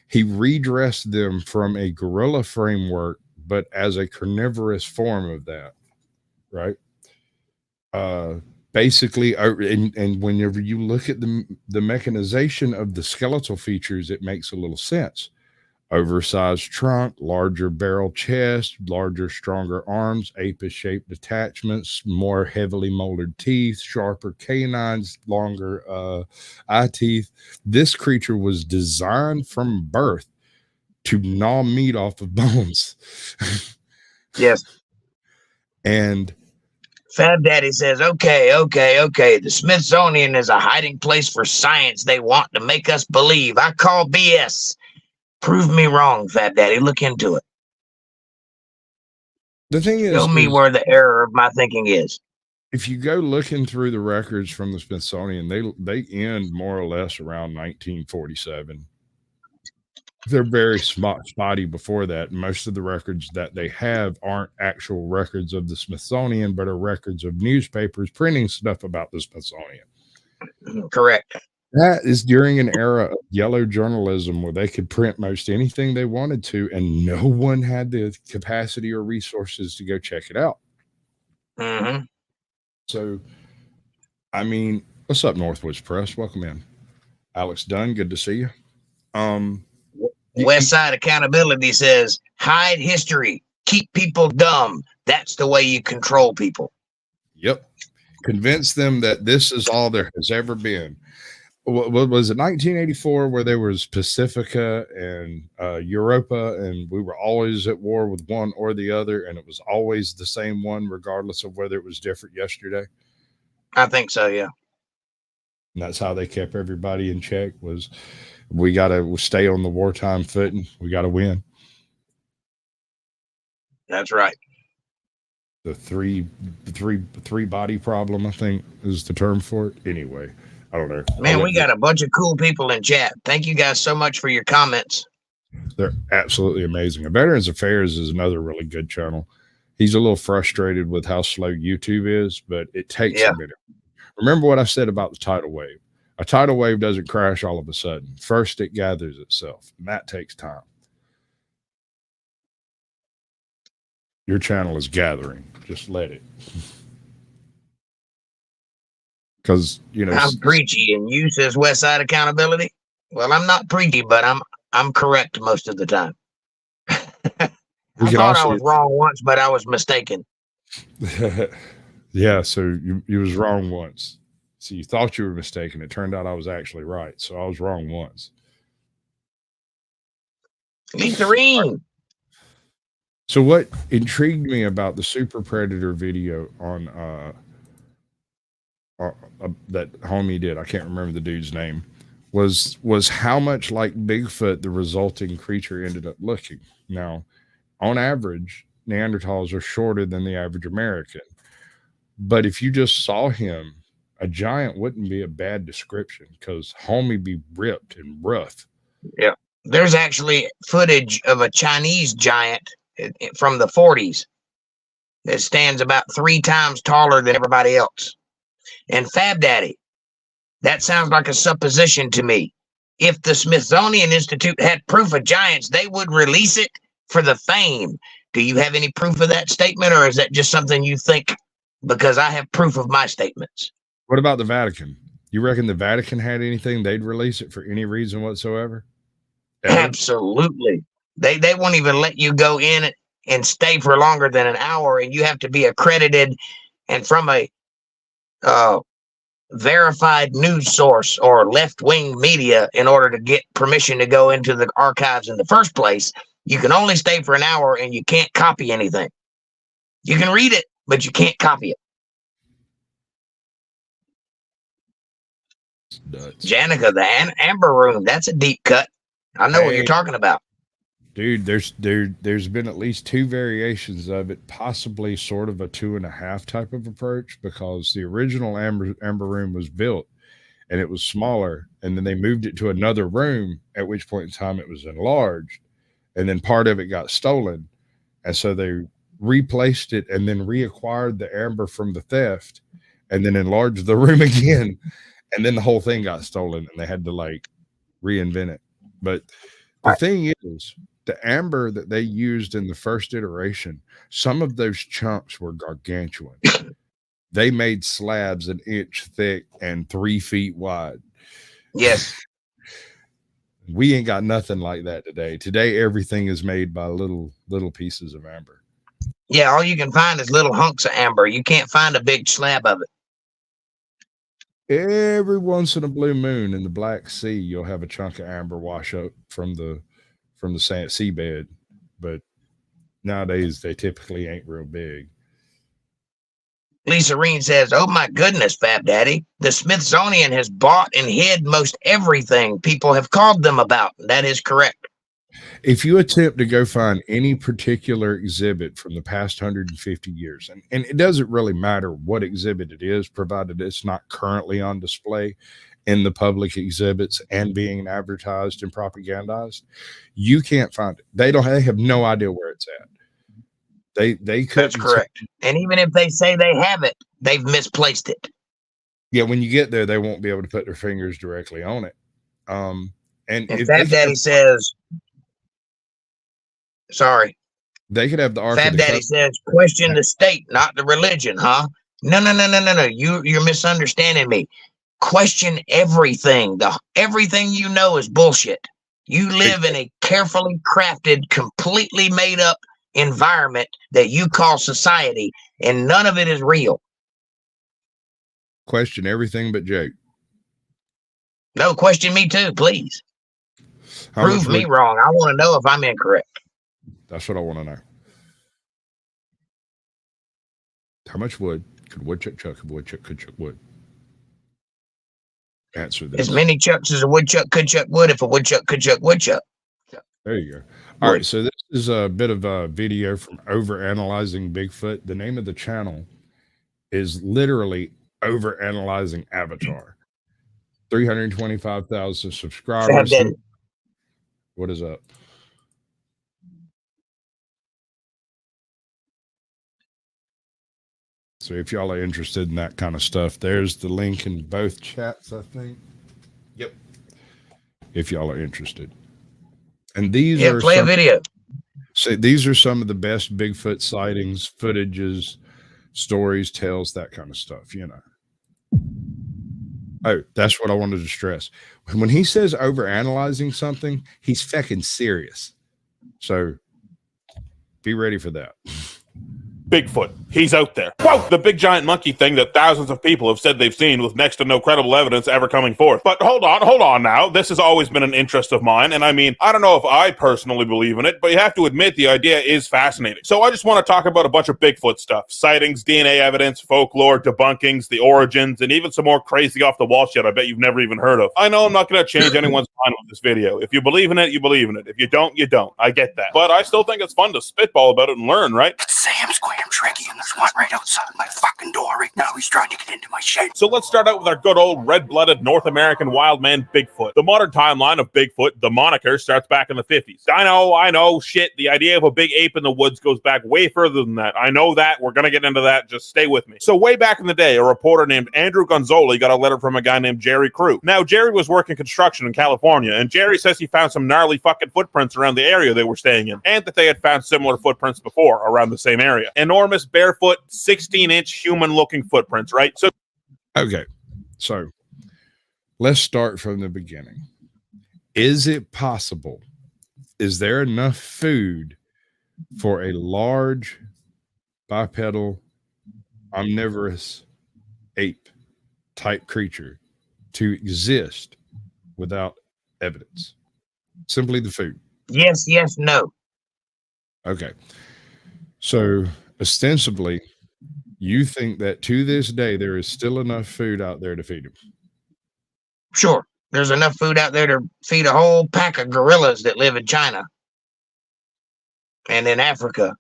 He redressed them from a gorilla framework, but as a carnivorous form of that, right? Basically, and whenever you look at the mechanization of the skeletal features, it makes a little sense. Oversized trunk, larger barrel chest, larger, stronger arms, apis-shaped attachments, more heavily molded teeth, sharper canines, longer eye teeth. This creature was designed from birth to gnaw meat off of bones. Yes. And Fab Daddy says, okay. The Smithsonian is a hiding place for science they want to make us believe. I call BS. Prove me wrong, Fab Daddy. Look into it. The thing is, show me where the error of my thinking is. If you go looking through the records from the Smithsonian, they end more or less around 1947. They're very spotty before that. Most of the records that they have aren't actual records of the Smithsonian, but are records of newspapers printing stuff about the Smithsonian. Correct. That is during an era of yellow journalism where they could print most anything they wanted to, and no one had the capacity or resources to go check it out. Mm-hmm. So, I mean, what's up, Northwoods Press? Welcome in. Alex Dunn, good to see you. West Side Accountability says, hide history, keep people dumb. That's the way you control people. Yep. Convince them that this is all there has ever been. What was it, 1984, where there was Pacifica and Europa, and we were always at war with one or the other, and it was always the same one, regardless of whether it was different yesterday? I think so, yeah. And that's how they kept everybody in check, was we got to stay on the wartime footing. We got to win. That's right. The three body problem, I think, is the term for it. Anyway, I don't know. Man, we got a bunch of cool people in chat. Thank you guys so much for your comments. They're absolutely amazing. Veterans Affairs is another really good channel. He's a little frustrated with how slow YouTube is, but it takes a minute. Remember what I said about the tidal wave. A tidal wave doesn't crash all of a sudden. First, it gathers itself, and that takes time. Your channel is gathering. Just let it. Because, you know, I'm preachy, and you says West Side Accountability. Well, I'm not preachy, but I'm correct most of the time. I thought I was wrong once, but I was mistaken. Yeah, so you was wrong once. So you thought you were mistaken. It turned out I was actually right. So I was wrong once. Listerine. So what intrigued me about the Super Predator video on that homie did, I can't remember the dude's name, was how much like Bigfoot the resulting creature ended up looking. Now, on average, Neanderthals are shorter than the average American. But if you just saw him, a giant wouldn't be a bad description, because homie be ripped and rough. Yeah. There's actually footage of a Chinese giant from the 40s that stands about 3 times taller than everybody else. And Fab Daddy, that sounds like a supposition to me. If the Smithsonian Institute had proof of giants, they would release it for the fame. Do you have any proof of that statement, or is that just something you think because I have proof of my statements? What about the Vatican? You reckon the Vatican had anything they'd release it for any reason whatsoever? Ever? Absolutely. They won't even let you go in and stay for longer than an hour, and you have to be accredited and from a verified news source or left-wing media in order to get permission to go into the archives in the first place, you can only stay for an hour and you can't copy anything. You can read it, but you can't copy it. Janica, the Amber Room, that's a deep cut. I know what you're talking about. Dude, there's been at least 2 variations of it, possibly sort of a 2.5 type of approach, because the original Amber Room was built and it was smaller, and then they moved it to another room, at which point in time it was enlarged, and then part of it got stolen, and so they replaced it and then reacquired the amber from the theft and then enlarged the room again, and then the whole thing got stolen and they had to like reinvent it. But the thing is, the amber that they used in the first iteration, some of those chunks were gargantuan. They made slabs 1 inch thick and 3 feet wide. Yes. We ain't got nothing like that today. Today, everything is made by little pieces of amber. Yeah, all you can find is little hunks of amber. You can't find a big slab of it. Every once in a blue moon in the Black Sea, you'll have a chunk of amber wash up from the seabed, but nowadays they typically ain't real big. Lisa Reen says, "Oh my goodness, Fab Daddy, the Smithsonian has bought and hid most everything people have called them about." That is correct. If you attempt to go find any particular exhibit from the past 150 years, and it doesn't really matter what exhibit it is, provided it's not currently on display in the public exhibits and being advertised and propagandized, you can't find it. They have no idea where it's at. They could. That's correct. And even if they say they have it, they've misplaced it. Yeah, when you get there, they won't be able to put their fingers directly on it. And if Fab Daddy says, sorry. They could have the Ark. Fab Daddy says, question the state, not the religion, huh? No. You're misunderstanding me. Question everything. Everything you know is bullshit. You live in a carefully crafted, completely made up environment that you call society, and none of it is real. Question everything but Jake. No, question me too, please. Prove me wrong. I want to know if I'm incorrect. That's what I want to know. How much wood could woodchuck chuck if a woodchuck could chuck wood? Answer this. As many chucks as a woodchuck could chuck wood if a woodchuck could chuck woodchuck. There you go. All right, so this is a bit of a video from Overanalyzing Bigfoot. The name of the channel is literally Overanalyzing Avatar. 325,000 subscribers. What is up? So if y'all are interested in that kind of stuff, there's the link in both chats, I think. Yep. If y'all are interested. And these are play a video. So these are some of the best Bigfoot sightings, footages, stories, tales, that kind of stuff, you know. Oh, that's what I wanted to stress. When he says overanalyzing something, he's fucking serious. So be ready for that. Bigfoot. He's out there. Whoa! The big giant monkey thing that thousands of people have said they've seen with next to no credible evidence ever coming forth. But hold on now. This has always been an interest of mine, and I mean, I don't know if I personally believe in it, but you have to admit the idea is fascinating. So I just want to talk about a bunch of Bigfoot stuff. Sightings, DNA evidence, folklore, debunkings, the origins, and even some more crazy off-the-wall shit I bet you've never even heard of. I know I'm not going to change anyone's mind with this video. If you believe in it, you believe in it. If you don't, you don't. I get that. But I still think it's fun to spitball about it and learn, right? Sam's Square Tricky and there's one right outside my fucking door right now. He's trying to get into my shed. So let's start out with our good old red-blooded North American wild man Bigfoot. The modern timeline of Bigfoot, the moniker, starts back in the 50s. I know, shit. The idea of a big ape in the woods goes back way further than that. I know that. We're going to get into that. Just stay with me. So way back in the day, a reporter named Andrew Gonzoli got a letter from a guy named Jerry Crew. Now, Jerry was working construction in California, and Jerry says he found some gnarly fucking footprints around the area they were staying in, and that they had found similar footprints before around the same area. Enormous, barefoot, 16-inch human-looking footprints, right? So, okay, so let's start from the beginning. Is it possible? Is there enough food for a large bipedal omnivorous ape type creature to exist without evidence? Simply the food. Yes, no. Okay. So ostensibly, you think that to this day there is still enough food out there to feed them? Sure. There's enough food out there to feed a whole pack of gorillas that live in China and in Africa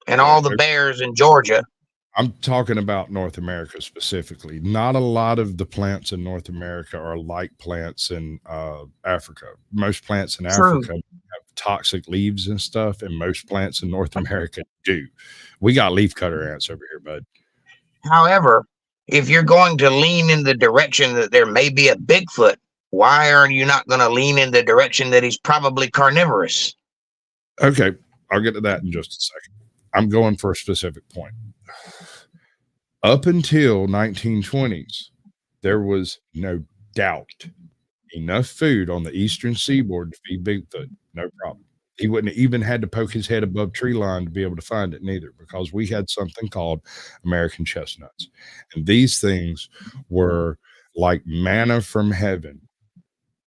and all the bears in Georgia. I'm talking about North America specifically. Not a lot of the plants in North America are like plants in Africa. Most plants in Africa have toxic leaves and stuff, and most plants in North America do. We got leaf cutter ants over here, bud. However, if you're going to lean in the direction that there may be a Bigfoot, why are you not going to lean in the direction that he's probably carnivorous? Okay, I'll get to that in just a second. I'm going for a specific point. Up until 1920s, there was no doubt enough food on the eastern seaboard to feed Bigfoot. No problem. He wouldn't have even had to poke his head above tree line to be able to find it neither, because we had something called American chestnuts. And these things were like manna from heaven,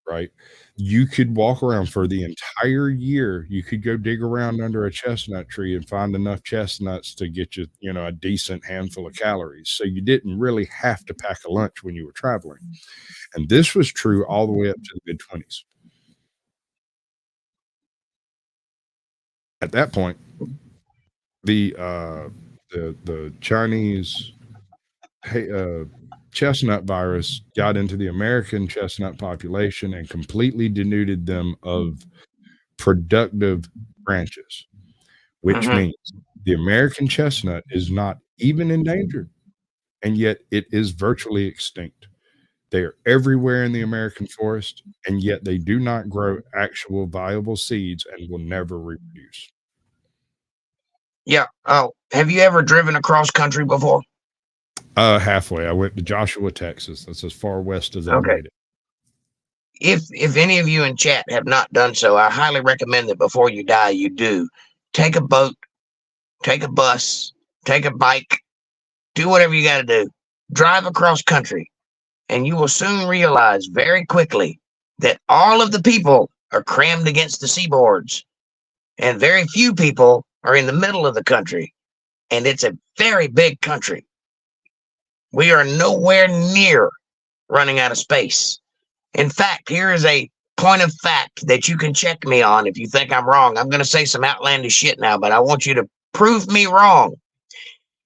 right? You could walk around for the entire year. You could go dig around under a chestnut tree and find enough chestnuts to get you, a decent handful of calories. So you didn't really have to pack a lunch when you were traveling. And this was true all the way up to the mid-20s. At that point, the Chinese chestnut virus got into the American chestnut population and completely denuded them of productive branches, which means the American chestnut is not even endangered, and yet it is virtually extinct. They are everywhere in the American forest, and yet they do not grow actual viable seeds and will never reproduce. Yeah. Oh, have you ever driven across country before? Halfway. I went to Joshua, Texas. That's as far west as I made it. If any of you in chat have not done so, I highly recommend that before you die, you do. Take a boat, take a bus, take a bike, do whatever you got to do. Drive across country, and you will soon realize very quickly that all of the people are crammed against the seaboards, and very few people are in the middle of the country, and it's a very big country. We are nowhere near running out of space. In fact, here is a point of fact that you can check me on if you think I'm wrong. I'm going to say some outlandish shit now, but I want you to prove me wrong.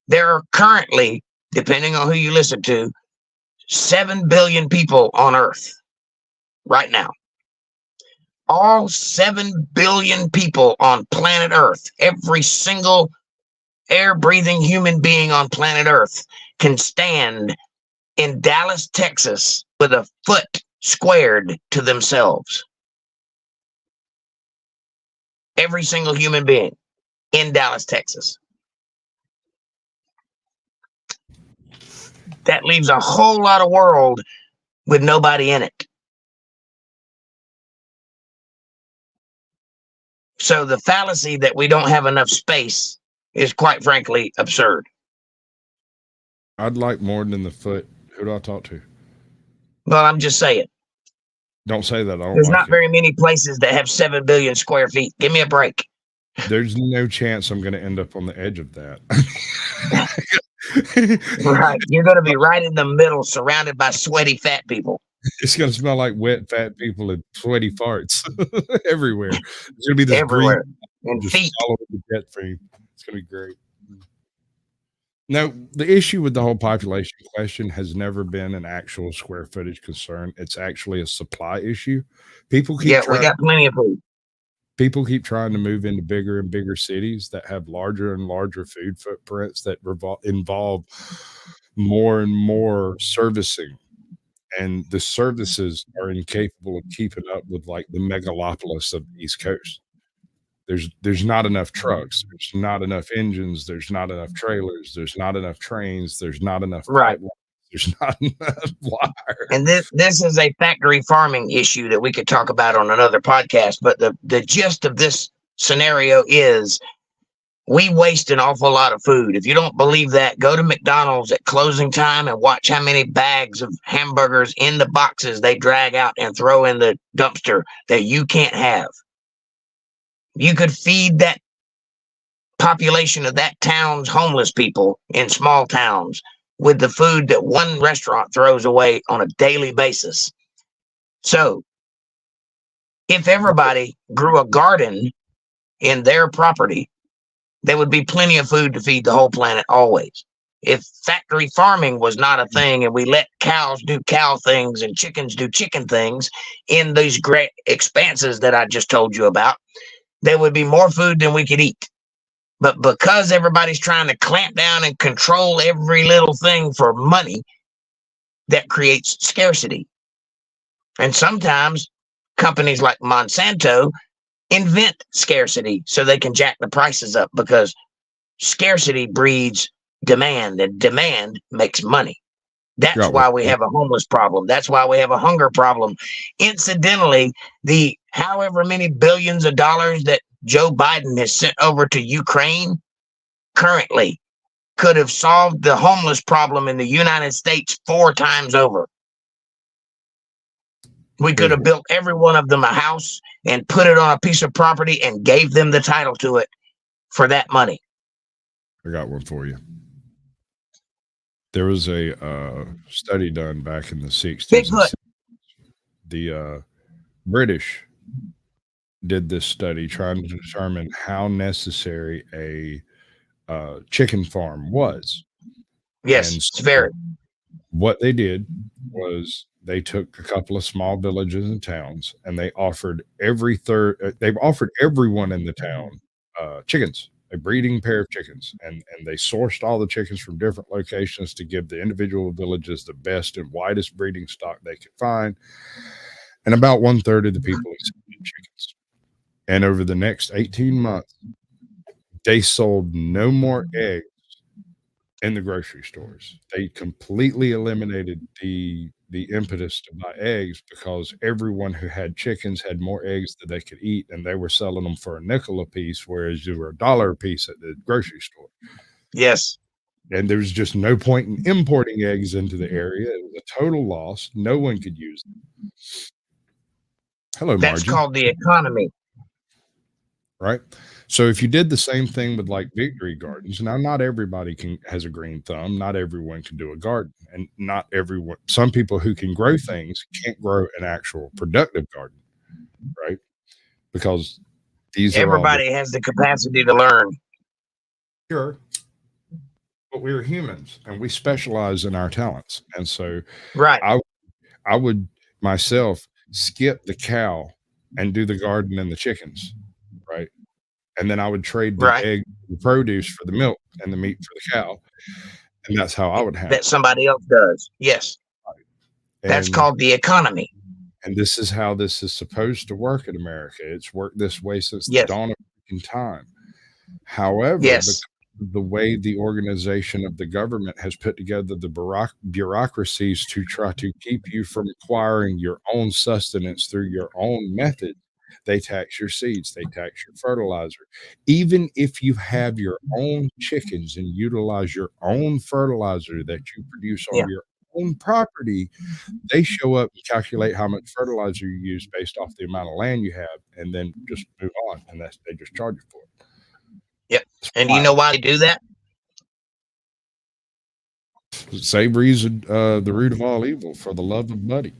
There are currently, depending on who you listen to, 7 billion people on Earth right now. All 7 billion people on planet Earth, every single air-breathing human being on planet Earth can stand in Dallas, Texas with a foot squared to themselves. Every single human being in Dallas, Texas. That leaves a whole lot of world with nobody in it. So the fallacy that we don't have enough space is quite frankly absurd. I'd like more than the foot. Who do I talk to? Well, I'm just saying. Don't say that. There's not very many places that have 7 billion square feet. Give me a break. There's no chance I'm going to end up on the edge of that. Right. You're going to be right in the middle, surrounded by sweaty fat people. It's going to smell like wet fat people and sweaty farts everywhere. It's going to be this everywhere. Green, and feet. The jet frame. It's going to be great. No, the issue with the whole population question has never been an actual square footage concern. It's actually a supply issue. People keep we got plenty of food. People keep trying to move into bigger and bigger cities that have larger and larger food footprints that involve more and more servicing. And the services are incapable of keeping up with like the megalopolis of the East Coast. There's not enough trucks. There's not enough engines. There's not enough trailers. There's not enough trains. There's not enough pipelines. There's not enough wire. And this is a factory farming issue that we could talk about on another podcast. But the gist of this scenario is we waste an awful lot of food. If you don't believe that, go to McDonald's at closing time and watch how many bags of hamburgers in the boxes they drag out and throw in the dumpster that you can't have. You could feed that population of that town's homeless people in small towns with the food that one restaurant throws away on a daily basis. So if everybody grew a garden in their property, there would be plenty of food to feed the whole planet always. If factory farming was not a thing and we let cows do cow things and chickens do chicken things in these great expanses that I just told you about, there would be more food than we could eat. But because everybody's trying to clamp down and control every little thing for money, that creates scarcity. And sometimes companies like Monsanto invent scarcity so they can jack the prices up, because scarcity breeds demand, and demand makes money. That's why we have a homeless problem. That's why we have a hunger problem. Incidentally, the however many billions of dollars that Joe Biden has sent over to Ukraine currently could have solved the homeless problem in the United States 4 times over. We could have built every one of them a house and put it on a piece of property and gave them the title to it for that money. I got one for you. There was a study done back in the 60s. Bigfoot. The British did this study trying to determine how necessary a chicken farm was. Yes, And it's very. What they did was they took a couple of small villages and towns, and they offered they've offered everyone in the town chickens, a breeding pair of chickens, and they sourced all the chickens from different locations to give the individual villages the best and widest breeding stock they could find. And about 1/3 of the people accepted chickens. And over the next 18 months, they sold no more eggs in the grocery stores. They completely eliminated the impetus to buy eggs, because everyone who had chickens had more eggs that they could eat, and they were selling them for a nickel a piece, whereas you were $1 a piece at the grocery store. Yes. And there was just no point in importing eggs into the area. It was a total loss. No one could use them. Hello, That's Margie. called the economy. Right? So if you did the same thing with like victory gardens, now not everybody has a green thumb. Not everyone can do a garden, and not everyone. Some people who can grow things can't grow an actual productive garden, right? Because everybody has the capacity to learn. Sure, but we're humans and we specialize in our talents, and so right. I would myself skip the cow and do the garden and the chickens, right? And then I would trade the egg, the produce for the milk, and the meat for the cow. And that's how I would have that somebody else does. Yes. Right. That's called the economy. And this is how this is supposed to work in America. It's worked this way since the dawn of time. However, the way the organization of the government has put together the bureaucracies to try to keep you from acquiring your own sustenance through your own method, they tax your seeds, they tax your fertilizer. Even if you have your own chickens and utilize your own fertilizer that you produce on your own property, they show up and calculate how much fertilizer you use based off the amount of land you have, and then just move on, and they just charge you for it. Yep. And do you know why they do that? Slavery is the root of all evil, for the love of money.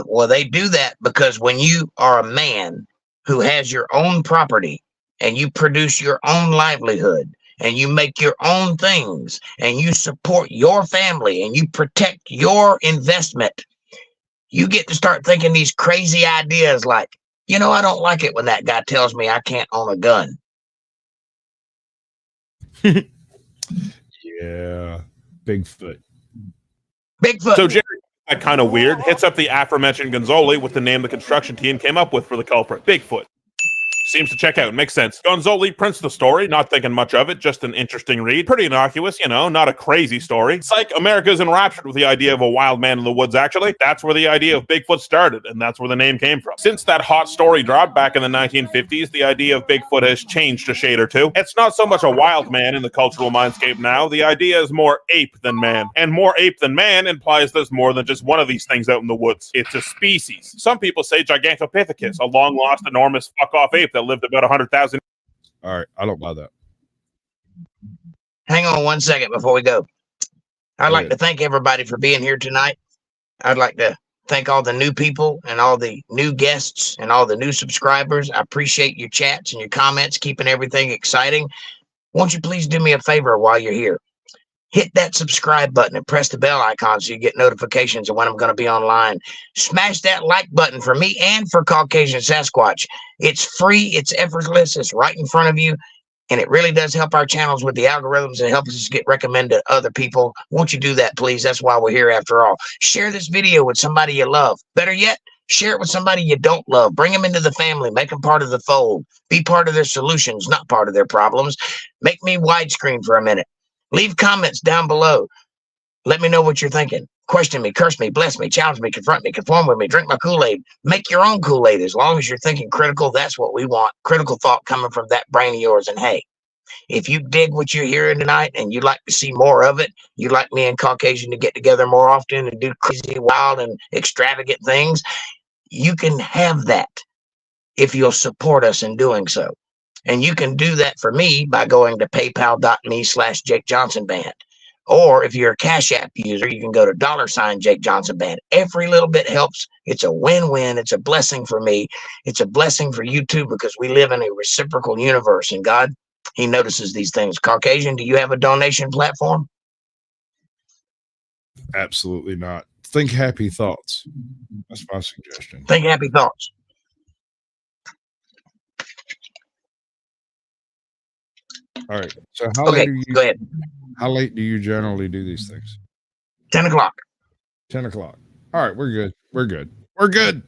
Well, they do that because when you are a man who has your own property and you produce your own livelihood and you make your own things and you support your family and you protect your investment, you get to start thinking these crazy ideas like, you know, I don't like it when that guy tells me I can't own a gun. Yeah. Bigfoot. So Jerry, that kind of weird, hits up the aforementioned Gonzoli with the name the construction team came up with for the culprit, Bigfoot. Seems to check out. Makes sense. Gonzoli prints the story. Not thinking much of it. Just an interesting read. Pretty innocuous, you know, not a crazy story. Psych, America's enraptured with the idea of a wild man in the woods, actually. That's where the idea of Bigfoot started, and that's where the name came from. Since that hot story dropped back in the 1950s, the idea of Bigfoot has changed a shade or two. It's not so much a wild man in the cultural mindscape now. The idea is more ape than man. And more ape than man implies there's more than just one of these things out in the woods. It's a species. Some people say Gigantopithecus, a long-lost, enormous fuck-off ape that lived about 100,000. All right, I don't buy that. Hang on 1 second before we go. I'd like to thank everybody for being here tonight. I'd like to thank all the new people and all the new guests and all the new subscribers. I appreciate your chats and your comments, keeping everything exciting. Won't you please do me a favor while you're here? Hit that subscribe button and press the bell icon so you get notifications of when I'm going to be online. Smash that like button for me and for Caucasian Sasquatch. It's free, it's effortless, it's right in front of you, and it really does help our channels with the algorithms and helps us get recommended to other people. Won't you do that, please? That's why we're here after all. Share this video with somebody you love. Better yet, share it with somebody you don't love. Bring them into the family. Make them part of the fold. Be part of their solutions, not part of their problems. Make me widescreen for a minute. Leave comments down below. Let me know what you're thinking. Question me, curse me, bless me, challenge me, confront me, conform with me, drink my Kool-Aid. Make your own Kool-Aid. As long as you're thinking critical, that's what we want. Critical thought coming from that brain of yours. And hey, if you dig what you're hearing tonight and you'd like to see more of it, you'd like me and Caucasian to get together more often and do crazy, wild, and extravagant things, you can have that if you'll support us in doing so. And you can do that for me by going to paypal.me/JakeJohnsonBand. Or if you're a Cash App user, you can go to $JakeJohnsonBand. Every little bit helps. It's a win-win. It's a blessing for me. It's a blessing for you too, because we live in a reciprocal universe, and God, he notices these things. Caucasian, do you have a donation platform? Absolutely not. Think happy thoughts. That's my suggestion. Think happy thoughts. All right. So how Okay, late go ahead. How late do you generally do these things? 10 o'clock. 10 o'clock. All right, we're good. We're good. We're good.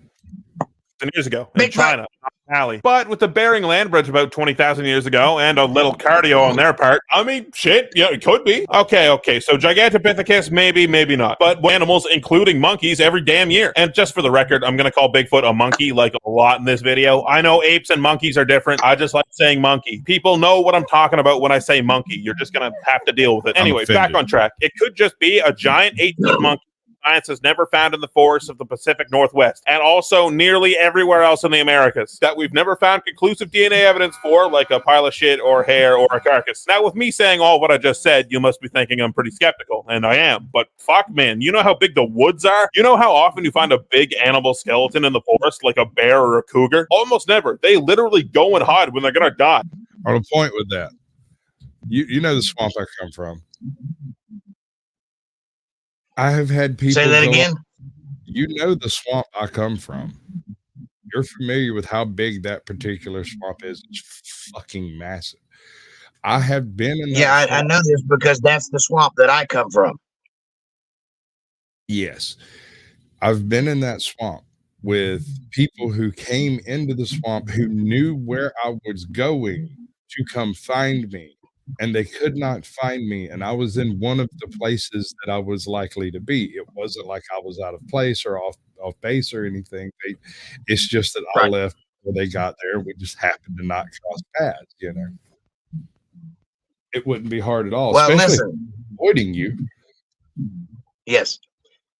Years ago in China, Alley. But with the Bering Land Bridge about 20,000 years ago and a little cardio on their part, I mean, shit, yeah, it could be. Okay. So Gigantopithecus, maybe not. But animals, including monkeys, every damn year. And just for the record, I'm going to call Bigfoot a monkey like a lot in this video. I know apes and monkeys are different. I just like saying monkey. People know what I'm talking about when I say monkey. You're just going to have to deal with it. Anyway, back on track. It could just be a giant 8-foot monkey science has never found in the forests of the Pacific Northwest, and also nearly everywhere else in the Americas, that we've never found conclusive DNA evidence for, like a pile of shit or hair or a carcass. Now, with me saying all what I just said, you must be thinking I'm pretty skeptical, and I am, but fuck, man, you know how big the woods are? You know how often you find a big animal skeleton in the forest, like a bear or a cougar? Almost never. They literally go and hide when they're gonna die. On a point with that, you know the swamp I come from. I have had people say that again. You know the swamp I come from. You're familiar with how big that particular swamp is. It's fucking massive. I have been in that Yeah, I know this because that's the swamp that I come from. Yes. I've been in that swamp with people who came into the swamp who knew where I was going to come find me. And they could not find me, and I was in one of the places that I was likely to be. It wasn't like I was out of place or off base or anything. It's just that I left when they got there. We just happened to not cross paths, you know. It wouldn't be hard at all. Well, especially listen. avoiding you. Yes.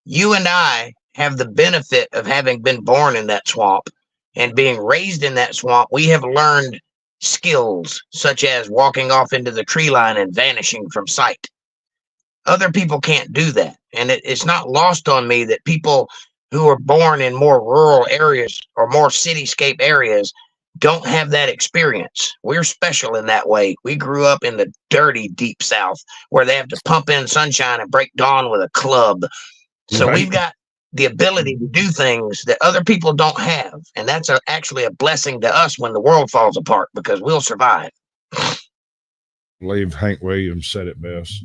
You and I have the benefit of having been born in that swamp and being raised in that swamp. We have learned skills such as walking off into the tree line and vanishing from sight. Other people can't do that, and it's not lost on me that people who are born in more rural areas or more cityscape areas don't have that experience. We're special in that way. We grew up in the dirty deep south where they have to pump in sunshine and break dawn with a club. So we've got the ability to do things that other people don't have. And that's actually a blessing to us when the world falls apart, because we'll survive. I believe Hank Williams said it best.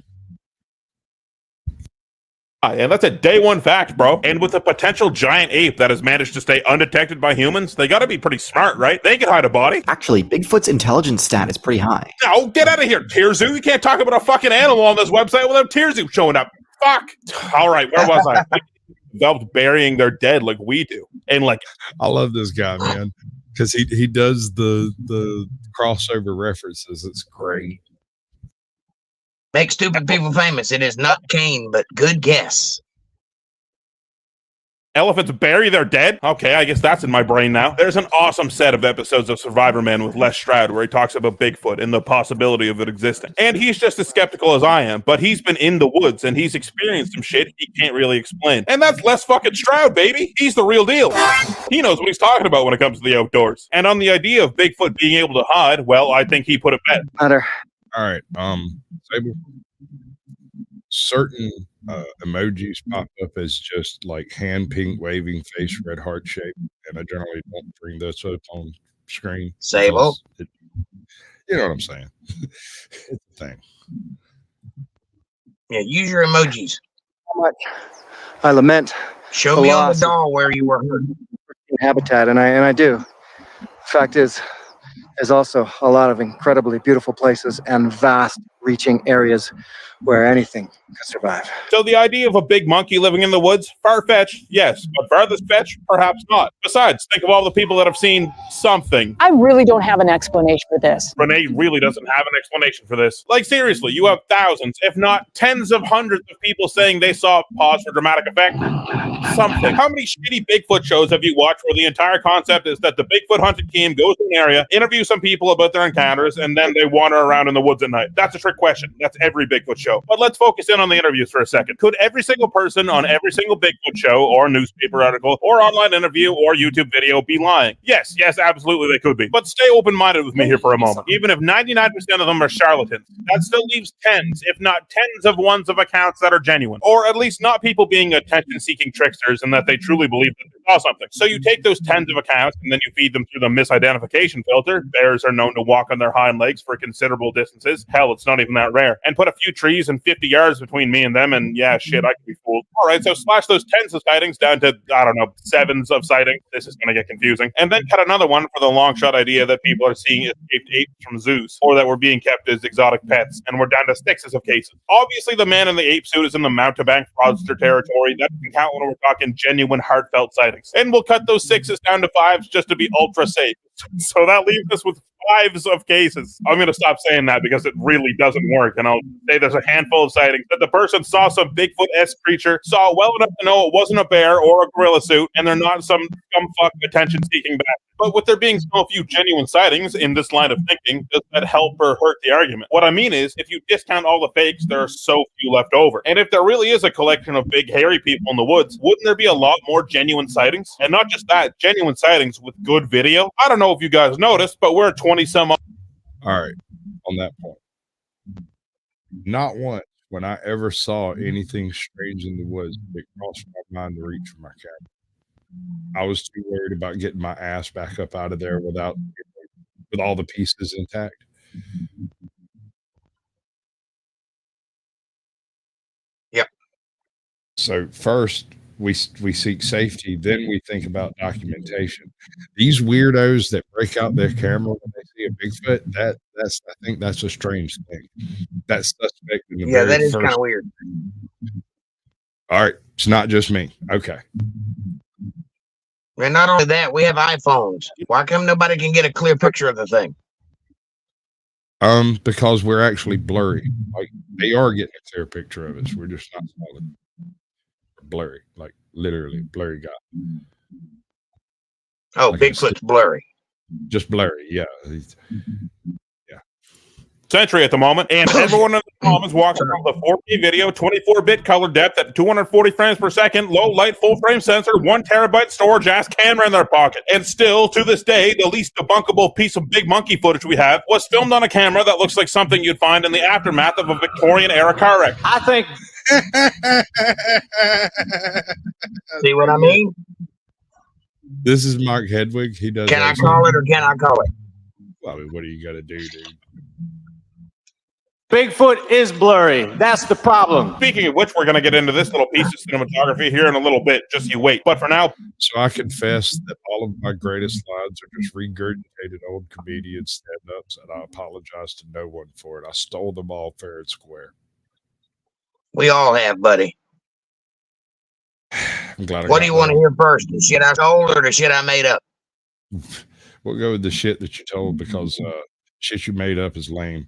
And that's a day one fact, bro. And with a potential giant ape that has managed to stay undetected by humans, they got to be pretty smart, right? They can hide a body. Actually, Bigfoot's intelligence stat is pretty high. No, get out of here, Tearzoo. You can't talk about a fucking animal on this website without Tearzoo showing up. Fuck. All right, where was I? Developed burying their dead like we do. And like, I love this guy, man, because he does the crossover references. It's great. Make stupid people famous. It is not Kane, but good guess. elephants bury their dead? Okay, I guess that's in my brain now. There's an awesome set of episodes of Survivor Man with Les Stroud where he talks about Bigfoot and the possibility of it existing. And he's just as skeptical as I am, but he's been in the woods and he's experienced some shit he can't really explain. And that's Les fucking Stroud, baby. He's the real deal. He knows what he's talking about when it comes to the outdoors. And on the idea of Bigfoot being able to hide, well, I think he put it better. All right, Sable. Certain emojis pop up as just like hand pink waving face red heart shape, and I generally don't bring those up on screen. Sable, you know what I'm saying? It's a thing. Yeah, use your emojis. How much I lament. Show me on the doll where you were hurt. Habitat, and I do. Fact is, there's also a lot of incredibly beautiful places and vast reaching areas where anything could survive. So the idea of a big monkey living in the woods, far-fetched, yes, but farthest fetched, perhaps not. Besides, think of all the people that have seen something. I really don't have an explanation for this. Renee really doesn't have an explanation for this. Like, seriously, you have thousands, if not tens of hundreds of people saying they saw, pause for dramatic effect, something. How many shitty Bigfoot shows have you watched where the entire concept is that the Bigfoot hunting team goes to an area, interviews some people about their encounters, and then they wander around in the woods at night? That's a trick question. That's every Bigfoot show. But let's focus in on the interviews for a second. Could every single person on every single Bigfoot show or newspaper article or online interview or YouTube video be lying? Yes, absolutely they could be. But stay open-minded with me here for a moment. Even if 99% of them are charlatans, that still leaves tens, if not tens of ones of accounts that are genuine. Or at least not people being attention-seeking tricksters and that they truly believe that they saw something. So you take those tens of accounts and then you feed them through the misidentification filter. Bears are known to walk on their hind legs for considerable distances. Hell, it's not even that rare. And put a few trees and 50 yards between me and them, and yeah, shit, I could be fooled. All right, so slash those tens of sightings down to, I don't know, sevens of sightings. This is going to get confusing. And then cut another one for the long shot idea that people are seeing escaped apes from zoos, or that we're being kept as exotic pets, and we're down to sixes of cases. Obviously, the man in the ape suit is in the mountebank fraudster territory. That can count when we're talking genuine, heartfelt sightings. And we'll cut those sixes down to fives just to be ultra safe. So that leaves us with fives of cases. I'm going to stop saying that because it really doesn't work. And I'll say there's a handful of sightings that the person saw some Bigfoot-esque creature, saw well enough to know it wasn't a bear or a gorilla suit, and they're not some fuck attention-seeking bastard. But with there being so few genuine sightings in this line of thinking, does that help or hurt the argument? What I mean is, if you discount all the fakes, there are so few left over. And if there really is a collection of big, hairy people in the woods, wouldn't there be a lot more genuine sightings? And not just that, genuine sightings with good video? I don't know if you guys noticed, but we're 20-some. All right, on that point. Not once when I ever saw anything strange in the woods, it crossed my mind to reach for my camera. I was too worried about getting my ass back up out of there with all the pieces intact. Yep. So first we seek safety, then we think about documentation. These weirdos that break out their camera when they see a Bigfoot, I think that's a strange thing. That's suspect in the yeah, that is kind of weird. All right, it's not just me. Okay. And not only that, we have iPhones. Why come nobody can get a clear picture of the thing? Because we're actually blurry. Like they are getting a clear picture of us. We're just not solid. We're blurry, like literally blurry guy. Oh, like Bigfoot's blurry. Just blurry, yeah. Century at the moment, and everyone in the comments watching on the 4K video, 24-bit color depth at 240 frames per second, low light, full frame sensor, 1 terabyte storage, ass camera in their pocket. And still, to this day, the least debunkable piece of big monkey footage we have was filmed on a camera that looks like something you'd find in the aftermath of a Victorian-era car wreck. I think... See what I mean? This is Mark Hedwig. He does. Can I call it or can I call it? Well, I mean, what do you got to do, dude? Bigfoot is blurry. That's the problem. Speaking of which, we're going to get into this little piece of cinematography here in a little bit. Just you wait. But for now, So I confess that all of my greatest lines are just regurgitated old comedian stand-ups, and I apologize to no one for it. I stole them all fair and square. We all have, buddy. I'm glad. What do you want to hear first? The shit I told or the shit I made up? We'll go with the shit that you told, because shit you made up is lame.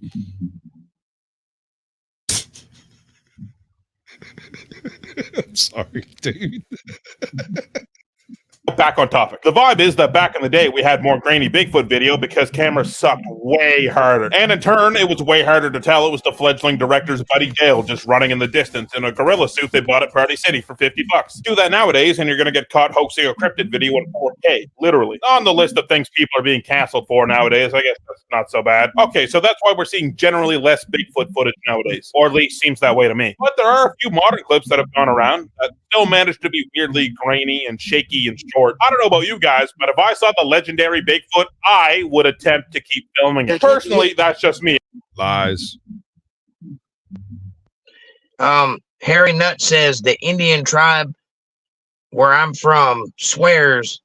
I'm sorry, dude. back on topic. The vibe is that back in the day, we had more grainy Bigfoot video because cameras sucked way harder. And in turn, it was way harder to tell it was the fledgling director's buddy Dale just running in the distance in a gorilla suit they bought at Party City for $50. Do that nowadays, and you're going to get caught hoaxing a cryptid video in 4K, literally. On the list of things people are being canceled for nowadays, I guess that's not so bad. Okay, so that's why we're seeing generally less Bigfoot footage nowadays, or at least seems that way to me. But there are a few modern clips that have gone around that still manage to be weirdly grainy and shaky and short. I don't know about you guys, but if I saw the legendary Bigfoot, I would attempt to keep filming it. Personally, that's just me. Lies. Harry Nutt says the Indian tribe where I'm from swears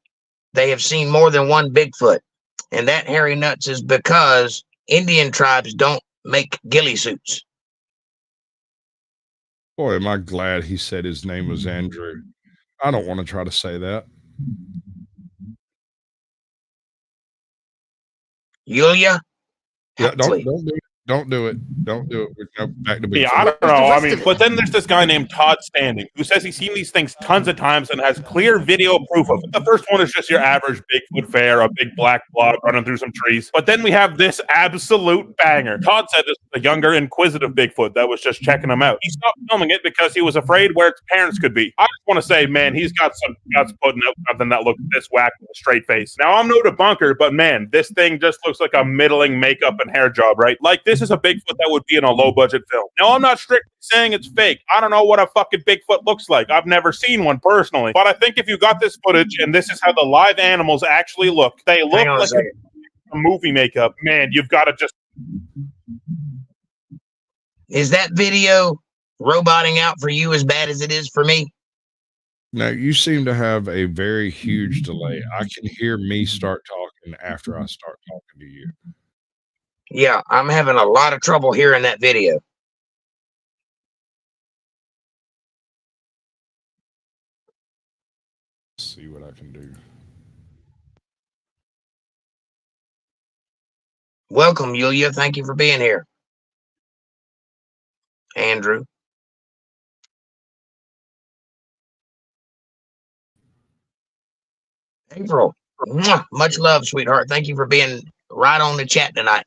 they have seen more than one Bigfoot. And that, Harry Nuts, is because Indian tribes don't make ghillie suits. Boy, am I glad he said his name was Andrew. I don't want to try to say that. Yulia? Yeah, don't do it. Don't do it. Don't do it. We're back to Bigfoot. Yeah, I don't know. I mean, but then there's this guy named Todd Standing who says he's seen these things tons of times and has clear video proof of it. The first one is just your average Bigfoot fare, a big black blob running through some trees. But then we have this absolute banger. Todd said this was a younger, inquisitive Bigfoot that was just checking him out. He stopped filming it because he was afraid where its parents could be. I just want to say, man, he's got some guts putting out something that looks this whack with a straight face. Now, I'm no debunker, but man, this thing just looks like a middling makeup and hair job, right? Like, this is a Bigfoot that would be in a low-budget film. Now, I'm not strictly saying it's fake. I don't know what a fucking Bigfoot looks like. I've never seen one personally. But I think if you got this footage and this is how the live animals actually look, they look like a movie makeup. Man, you've got to just... Is that video roboting out for you as bad as it is for me? Now, you seem to have a very huge delay. I can hear me start talking after I start talking to you. Yeah, I'm having a lot of trouble hearing that video. Let's see what I can do. Welcome, Yulia. Thank you for being here. Andrew. April. Mwah, much love, sweetheart. Thank you for being right on the chat tonight.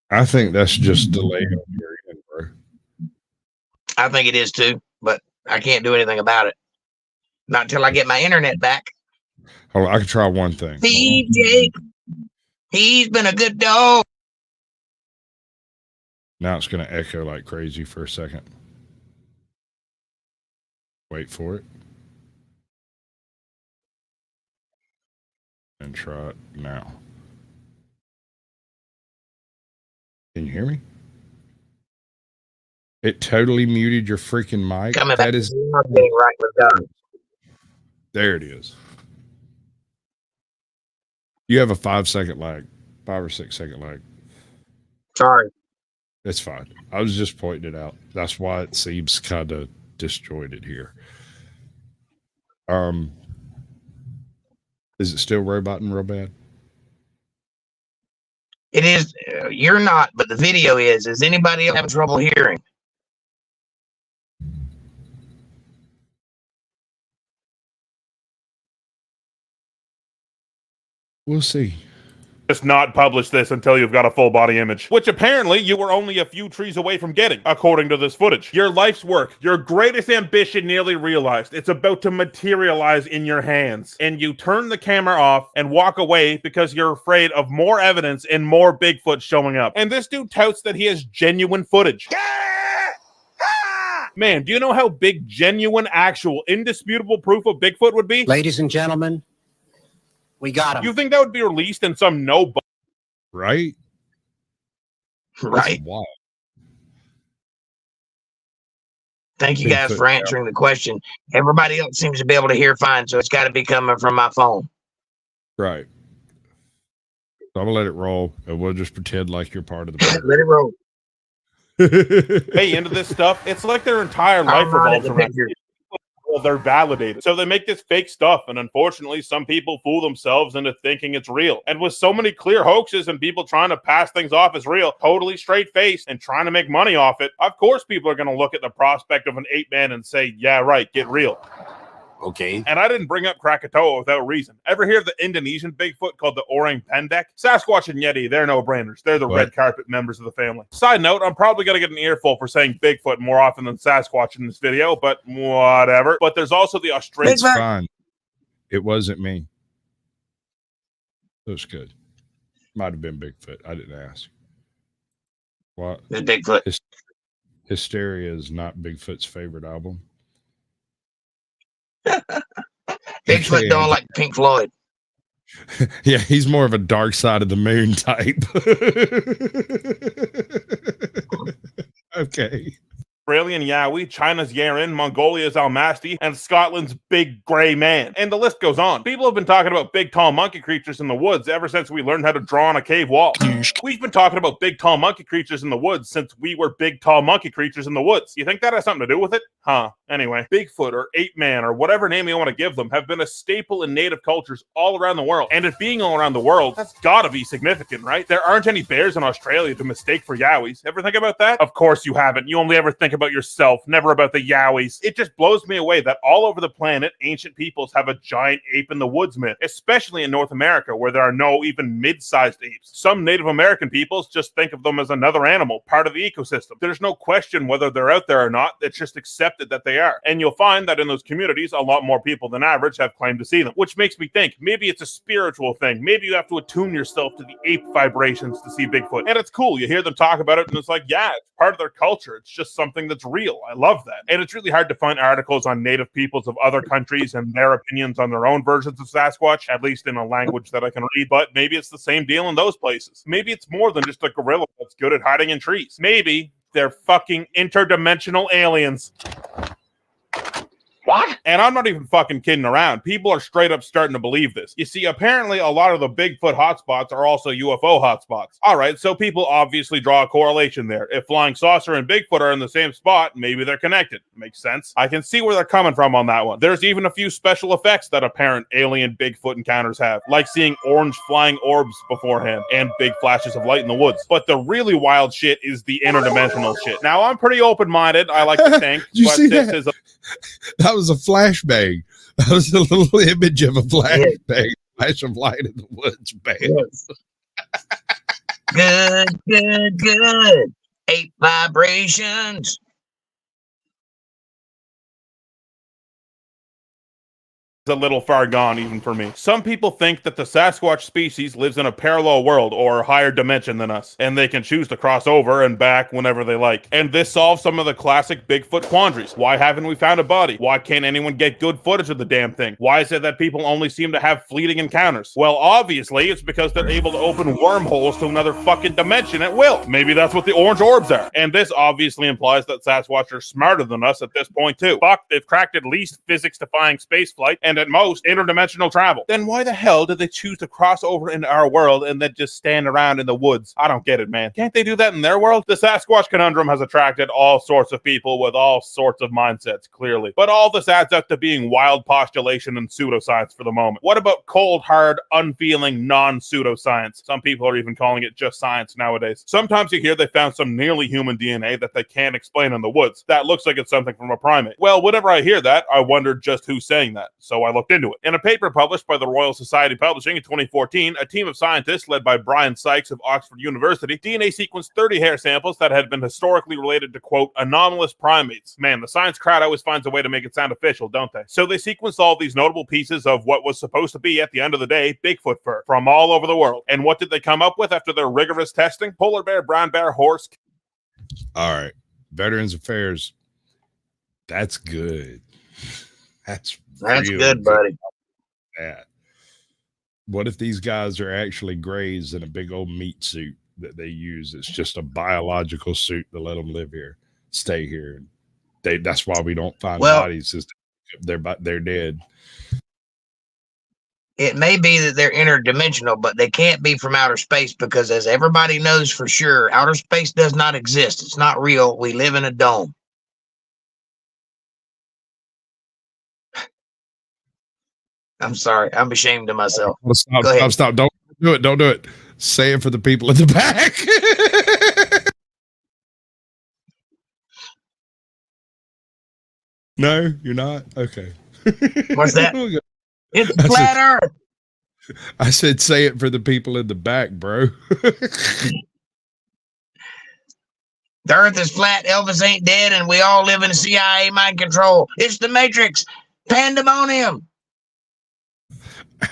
I think that's just delay on your end, bro. I think it is too, but I can't do anything about it. Not until I get my internet back. Hold on, I can try one thing. Feed Jake. He's been a good dog. Now it's going to echo like crazy for a second. Wait for it. And try it now. Can you hear me? It totally muted your freaking mic. Coming that back. is Getting right with God. There it is. You have a 5 second lag, 5 or 6 second lag. Sorry. It's fine. I was just pointing it out. That's why it seems kind of disjointed here. Is it still roboting real bad? It is. You're not, but the video is. Is anybody else having trouble hearing? We'll see. Just not publish this until you've got a full body image, which apparently you were only a few trees away from getting, according to this footage. Your life's work, your greatest ambition nearly realized. It's about to materialize in your hands. And you turn the camera off and walk away because you're afraid of more evidence and more Bigfoot showing up. And this dude touts that he has genuine footage. Man, do you know how big genuine, actual, indisputable proof of Bigfoot would be? Ladies and gentlemen, we got him. You think that would be released in some right? Right. Wild. Thank you guys Bigfoot, for answering the question. Everybody else seems to be able to hear fine, so it's got to be coming from my phone. Right. So I'm gonna let it roll, and we'll just pretend like you're part of the program. Let it roll. Hey, into this stuff, it's like their entire life revolves around it. Well, they're validated. So they make this fake stuff, and unfortunately, some people fool themselves into thinking it's real. And with so many clear hoaxes and people trying to pass things off as real, totally straight-faced, and trying to make money off it, of course people are going to look at the prospect of an ape man and say, yeah, right, get real. Okay. And I didn't bring up Krakatoa without reason. Ever hear of the Indonesian Bigfoot called the Orang Pendek? Sasquatch and Yeti, they're no-brainers. They're the red carpet members of the family. Side note, I'm probably going to get an earful for saying Bigfoot more often than Sasquatch in this video, but whatever. But there's also the Australian... It's fine. It wasn't me. It was good. Might have been Bigfoot. I didn't ask. What? It's Bigfoot. Hysteria is not Bigfoot's favorite album. Bigfoot don't like Pink Floyd. Yeah, he's more of a Dark Side of the Moon type. Okay. Australian Yowie, China's Yaren, Mongolia's Almasty, and Scotland's Big Grey Man. And the list goes on. People have been talking about big, tall monkey creatures in the woods ever since we learned how to draw on a cave wall. We've been talking about big, tall monkey creatures in the woods since we were big, tall monkey creatures in the woods. You think that has something to do with it? Huh. Anyway, Bigfoot or Ape Man or whatever name you want to give them have been a staple in native cultures all around the world. And it being all around the world, that's gotta be significant, right? There aren't any bears in Australia to mistake for Yowies. Ever think about that? Of course you haven't. You only ever think about yourself, never about the Yowies. It just blows me away that all over the planet, ancient peoples have a giant ape in the woods myth, especially in North America, where there are no even mid-sized apes. Some Native American peoples just think of them as another animal, part of the ecosystem. There's no question whether they're out there or not. It's just accepted that they are. And you'll find that in those communities, a lot more people than average have claimed to see them, which makes me think maybe it's a spiritual thing. Maybe you have to attune yourself to the ape vibrations to see Bigfoot. And it's cool. You hear them talk about it, and it's like, yeah, it's part of their culture. It's just something that's real. I love that. And it's really hard to find articles on native peoples of other countries and their opinions on their own versions of Sasquatch, at least in a language that I can read. But maybe it's the same deal in those places. Maybe it's more than just a gorilla that's good at hiding in trees. Maybe they're fucking interdimensional aliens. What? And I'm not even fucking kidding around. People are straight up starting to believe this. You see, apparently a lot of the Bigfoot hotspots are also UFO hotspots. All right, so people obviously draw a correlation there. If Flying Saucer and Bigfoot are in the same spot, maybe they're connected. Makes sense. I can see where they're coming from on that one. There's even a few special effects that apparent alien Bigfoot encounters have, like seeing orange flying orbs beforehand and big flashes of light in the woods. But the really wild shit is the interdimensional shit. Now, I'm pretty open-minded. I like to think, but this is a... That was a flashbang. That was a little image of a flashbang. Flash of light in the woods, bang. Yes. Good. Ape vibrations. A little far gone even for me. Some people think that the Sasquatch species lives in a parallel world or higher dimension than us, and they can choose to cross over and back whenever they like. And this solves some of the classic Bigfoot quandaries. Why haven't we found a body? Why can't anyone get good footage of the damn thing? Why is it that people only seem to have fleeting encounters? Well, obviously, it's because they're able to open wormholes to another fucking dimension at will. Maybe that's what the orange orbs are. And this obviously implies that Sasquatch are smarter than us at this point too. Fuck, they've cracked at least physics-defying spaceflight and at most interdimensional travel. Then why the hell did they choose to cross over into our world and then just stand around in the woods? I don't get it, man. Can't they do that in their world? The Sasquatch conundrum has attracted all sorts of people with all sorts of mindsets, clearly. But all this adds up to being wild postulation and pseudoscience for the moment. What about cold, hard, unfeeling, non-pseudoscience? Some people are even calling it just science nowadays. Sometimes you hear they found some nearly human DNA that they can't explain in the woods. That looks like it's something from a primate. Well, whenever I hear that, I wondered just who's saying that. So I looked into it. In a paper published by the Royal Society Publishing in 2014, a team of scientists led by Brian Sykes of Oxford University DNA sequenced 30 hair samples that had been historically related to, quote, anomalous primates. Man, the science crowd always finds a way to make it sound official, don't they? So they sequenced all these notable pieces of what was supposed to be, at the end of the day, Bigfoot fur from all over the world. And what did they come up with after their rigorous testing? Polar bear, brown bear, horse. All right. Veterans Affairs. That's good. That's good, buddy. That. What if these guys are actually grays in a big old meat suit? that they use. It's just a biological suit to let them live here, stay here. And that's why we don't find bodies, is they're dead. It may be that they're interdimensional, but they can't be from outer space because, as everybody knows for sure, outer space does not exist. It's not real. We live in a dome. I'm sorry. I'm ashamed of myself. Stop. Don't do it. Don't do it. Say it for the people in the back. No, you're not? Okay. What's that? It's flat Earth. I said say it for the people in the back, bro. The Earth is flat, Elvis ain't dead, and we all live in CIA mind control. It's the Matrix. Pandemonium.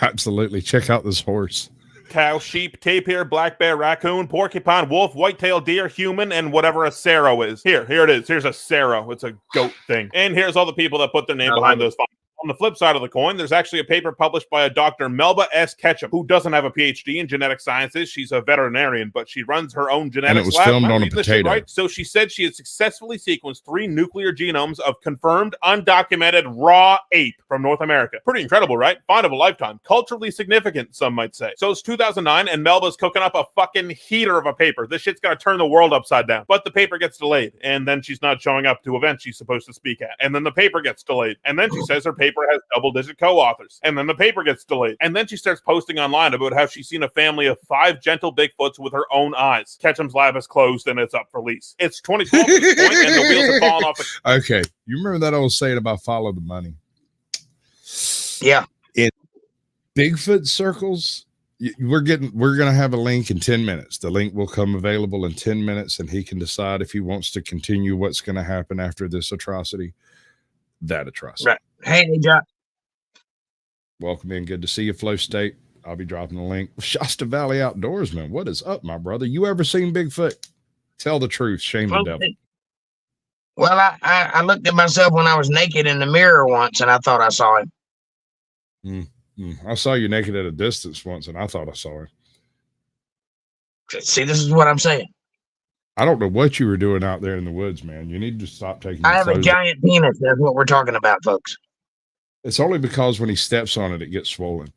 Absolutely. Check out this horse. Cow, sheep, tapir, black bear, raccoon, porcupine, wolf, white-tailed deer, human, and whatever a sarrow is. Here it is. Here's a sarrow. It's a goat thing. And here's all the people that put their name behind those fonts. On the flip side of the coin, there's actually a paper published by a Dr. Melba S. Ketchum, who doesn't have a PhD in genetic sciences. She's a veterinarian, but she runs her own genetics lab. And it was filmed on a potato. Right? So she said she had successfully sequenced 3 nuclear genomes of confirmed, undocumented, raw ape from North America. Pretty incredible, right? Find of a lifetime. Culturally significant, some might say. So it's 2009, and Melba's cooking up a fucking heater of a paper. This shit's gonna turn the world upside down. But the paper gets delayed, and then she's not showing up to events she's supposed to speak at. And then the paper gets delayed. And then she says her paper has double-digit co-authors, and then the paper gets delayed, and then she starts posting online about how she's seen a family of 5 gentle Bigfoots with her own eyes. Ketchum's lab is closed and it's up for lease. It's 2012 at this point, and the wheels have fallen off. Okay, you remember that old saying about follow the money? Yeah. In Bigfoot circles, we're gonna have a link in 10 minutes. The link will come available in 10 minutes, and he can decide if he wants to continue what's going to happen after this atrocity. That atrocity. Right. Hey, John. Welcome in. Good to see you, Flow State. I'll be dropping the link. Shasta Valley Outdoorsman. What is up, my brother? You ever seen Bigfoot? Tell the truth. Shame the devil. Well, I looked at myself when I was naked in the mirror once, and I thought I saw him. I saw you naked at a distance once, and I thought I saw him. See, this is what I'm saying. I don't know what you were doing out there in the woods, man. You need to stop taking. I have a giant penis. That's what we're talking about, folks. It's only because when he steps on it, it gets swollen.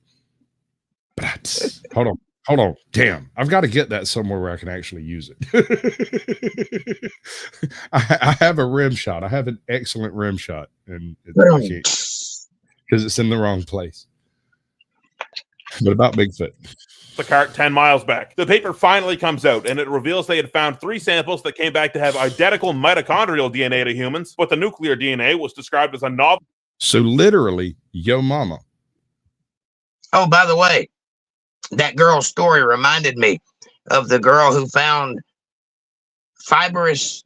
But hold on. Damn, I've got to get that somewhere where I can actually use it. I have a rim shot. I have an excellent rim shot, and because it's in the wrong place. But about Bigfoot. The cart 10 miles back. The paper finally comes out, and it reveals they had found 3 samples that came back to have identical mitochondrial DNA to humans, but the nuclear DNA was described as a novel. So literally, yo mama. Oh, by the way, that girl's story reminded me of the girl who found fibrous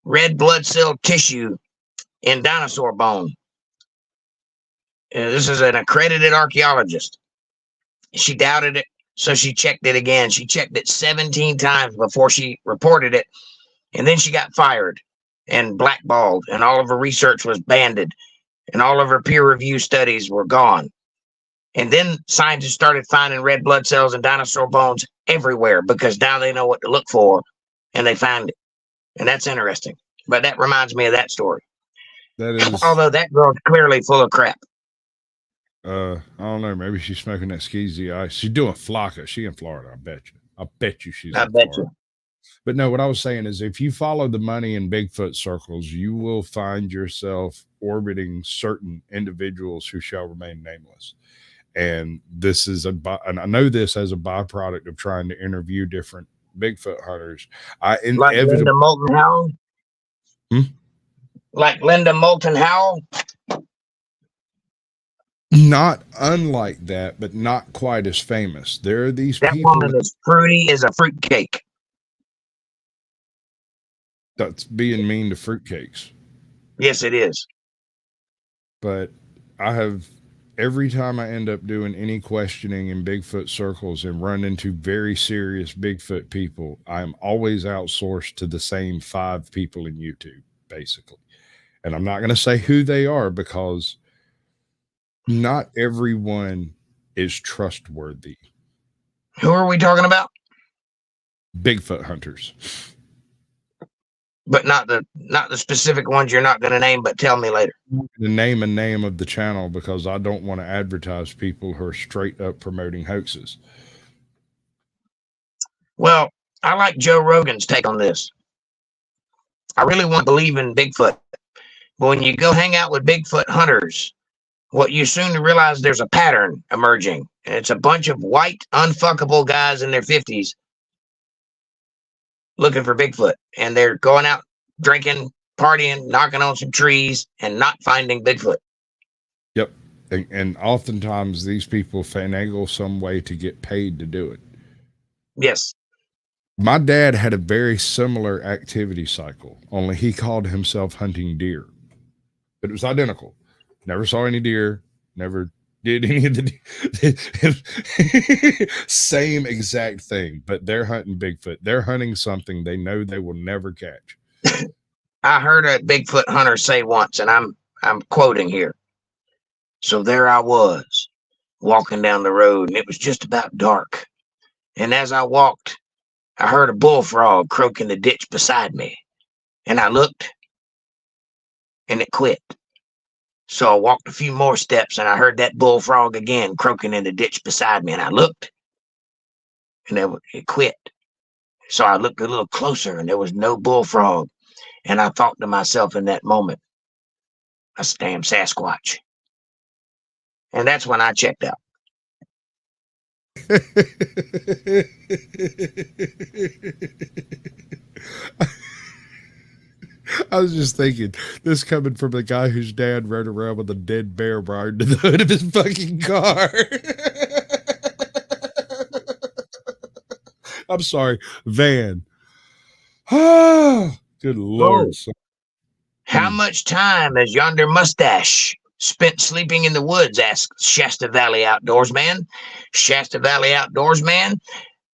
red blood cell tissue in dinosaur bone. This is an accredited archaeologist. She doubted it, so she checked it again. She checked it 17 times before she reported it, and then she got fired and blackballed, and all of her research was banned, and all of her peer-reviewed studies were gone. And then scientists started finding red blood cells and dinosaur bones everywhere because now they know what to look for, and they find it. And that's interesting. But that reminds me of that story. That is, although that girl's clearly full of crap. I don't know. Maybe she's smoking that skeezy ice. She's doing flocka. She in Florida, I bet you. I bet you she's. I bet you. But no, what I was saying is, if you follow the money in Bigfoot circles, you will find yourself orbiting certain individuals who shall remain nameless. And this is and I know this as a byproduct of trying to interview different Bigfoot hunters. Like Linda Moulton Howell. Like Linda Moulton Howell. Not unlike that, but not quite as famous. There are these that people. That woman is fruity as a fruitcake. That's being mean to fruitcakes. Yes, it is. But I have, every time I end up doing any questioning in Bigfoot circles and run into very serious Bigfoot people, I'm always outsourced to the same 5 people in YouTube, basically. And I'm not going to say who they are because not everyone is trustworthy. Who are we talking about? Bigfoot hunters. But not the specific ones you're not going to name, but tell me later. The name of the channel, because I don't want to advertise people who are straight up promoting hoaxes. Well, I like Joe Rogan's take on this. I really want to believe in Bigfoot. But when you go hang out with Bigfoot hunters, what you soon realize there's a pattern emerging. And it's a bunch of white, unfuckable guys in their 50s looking for Bigfoot. And they're going out drinking, partying, knocking on some trees, and not finding Bigfoot. Yep. And oftentimes these people finagle some way to get paid to do it. Yes. My dad had a very similar activity cycle, only he called himself hunting deer. But it was identical. Never saw any deer, never did any of the same exact thing, but they're hunting Bigfoot. They're hunting something they know they will never catch. I heard a Bigfoot hunter say once, and I'm quoting here. So there I was, walking down the road, and it was just about dark. And as I walked, I heard a bullfrog croak in the ditch beside me. And I looked, and it quit. So I walked a few more steps, and I heard that bullfrog again croaking in the ditch beside me. And I looked, and it quit. So I looked a little closer, and there was no bullfrog. And I thought to myself in that moment, that's a damn Sasquatch. And that's when I checked out. I was just thinking, this coming from the guy whose dad rode around with a dead bear wired to the hood of his fucking car. I'm sorry, van. Oh, good Lord. How much time has yonder mustache spent sleeping in the woods? Asked Shasta Valley Outdoorsman. Shasta Valley Outdoorsman.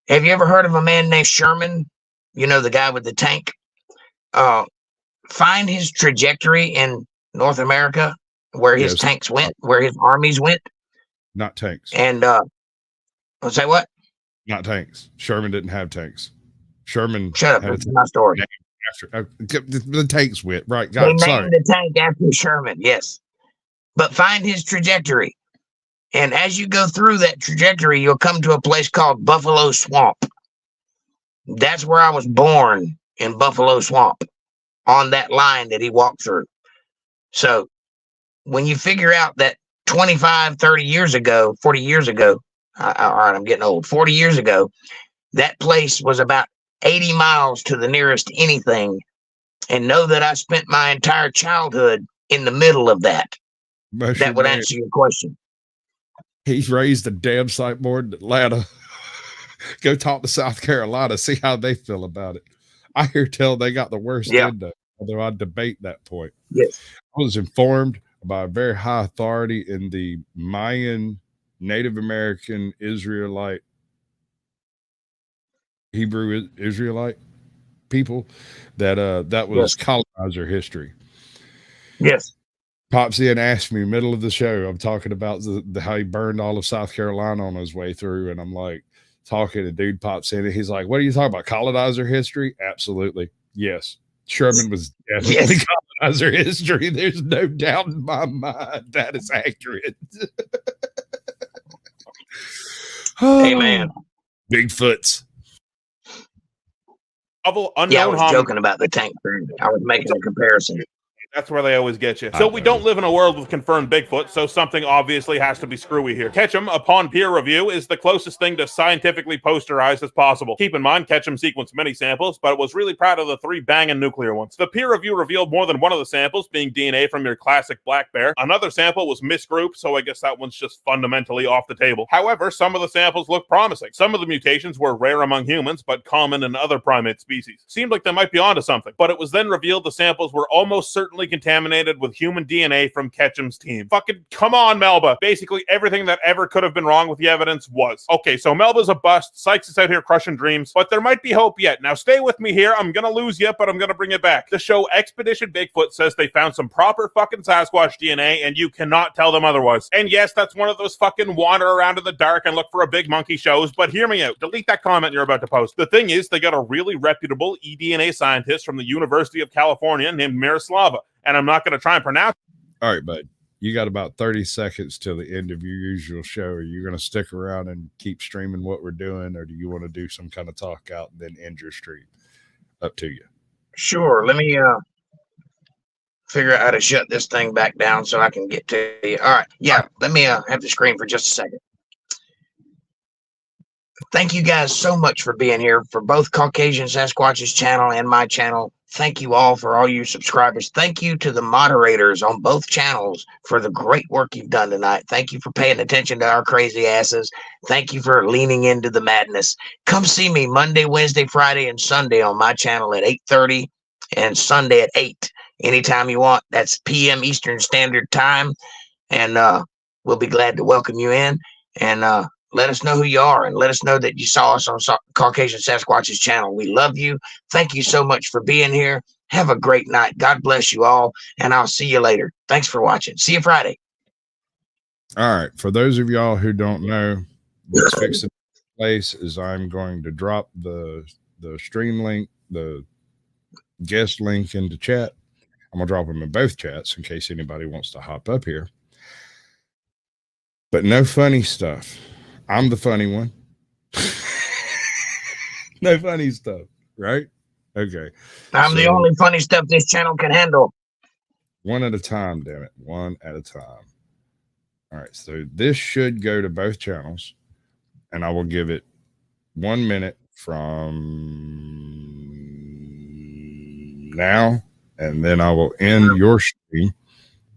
Have you ever heard of a man named Sherman? You know, the guy with the tank? Find his trajectory in North America, where his tanks went, where his armies went. Not tanks. And say what? Not tanks. Sherman didn't have tanks. Sherman. Shut up. That's my story. After the tanks went right. They named the tank after Sherman. Yes, but find his trajectory, and as you go through that trajectory, you'll come to a place called Buffalo Swamp. That's where I was born, in Buffalo Swamp, on that line that he walked through. So when you figure out that 25, 30 years ago, 40 years ago, all right, I'm getting old, 40 years ago, that place was about 80 miles to the nearest anything, and know that I spent my entire childhood in the middle of that. That would answer your question. He's raised a damn sight more in Atlanta. Go talk to South Carolina, see how they feel about it. I hear tell they got the worst window, although I debate that point. Yes. I was informed by a very high authority in the Mayan, Native American, Israelite, Hebrew Israelite people that that was colonizer history. Yes. Pops in asked me middle of the show. I'm talking about the how he burned all of South Carolina on his way through, and I'm like talking. A dude pops in, and he's like, "What are you talking about? Colonizer history? Absolutely, yes. Sherman was definitely colonizer history. There's no doubt in my mind that is accurate." Amen. Bigfoots. I was joking about the tank. I was making a comparison. That's where they always get you. So we don't live in a world with confirmed Bigfoot, so something obviously has to be screwy here. Ketchum, upon peer review, is the closest thing to scientifically posterized as possible. Keep in mind, Ketchum sequenced many samples, but was really proud of the 3 banging nuclear ones. The peer review revealed more than one of the samples being DNA from your classic black bear. Another sample was misgrouped, so I guess that one's just fundamentally off the table. However, some of the samples look promising. Some of the mutations were rare among humans, but common in other primate species. Seemed like they might be onto something, but it was then revealed the samples were almost certainly accidentally contaminated with human DNA from Ketchum's team. Fucking come on, Melba. Basically, everything that ever could have been wrong with the evidence was. Okay, so Melba's a bust. Sykes is out here crushing dreams, but there might be hope yet. Now, stay with me here. I'm gonna lose you, but I'm gonna bring it back. The show Expedition Bigfoot says they found some proper fucking Sasquatch DNA, and you cannot tell them otherwise. And yes, that's one of those fucking wander around in the dark and look for a big monkey shows, but hear me out. Delete that comment you're about to post. The thing is, they got a really reputable eDNA scientist from the University of California named Miroslava, and I'm not going to try and pronounce. All right, bud. You got about 30 seconds till the end of your usual show. Are you going to stick around and keep streaming what we're doing, or do you want to do some kind of talk out and then end your stream? Up to you. Sure. Let me figure out how to shut this thing back down so I can get to you. All right. Yeah. Let me have the screen for just a second. Thank you guys so much for being here for both Caucasian Sasquatch's channel and my channel. Thank you all for all you subscribers. Thank you to the moderators on both channels for the great work you've done tonight. Thank you for paying attention to our crazy asses. Thank you for leaning into the madness. Come see me Monday, Wednesday, Friday, and Sunday on my channel at 8:30 and Sunday at 8. Anytime you want. That's PM Eastern Standard Time. And we'll be glad to welcome you in. And let us know who you are, and let us know that you saw us on Caucasian Sasquatch's channel. We love you. Thank you so much for being here. Have a great night. God bless you all, and I'll see you later. Thanks for watching. See you Friday. All right. For those of y'all who don't know, what's fixing place is I'm going to drop the stream link, the guest link into chat. I'm going to drop them in both chats in case anybody wants to hop up here. But no funny stuff. I'm the funny one. No funny stuff, right? Okay. I'm the only funny stuff this channel can handle. One at a time, damn it. One at a time. All right. So this should go to both channels, and I will give it 1 minute from now, and then I will end your stream.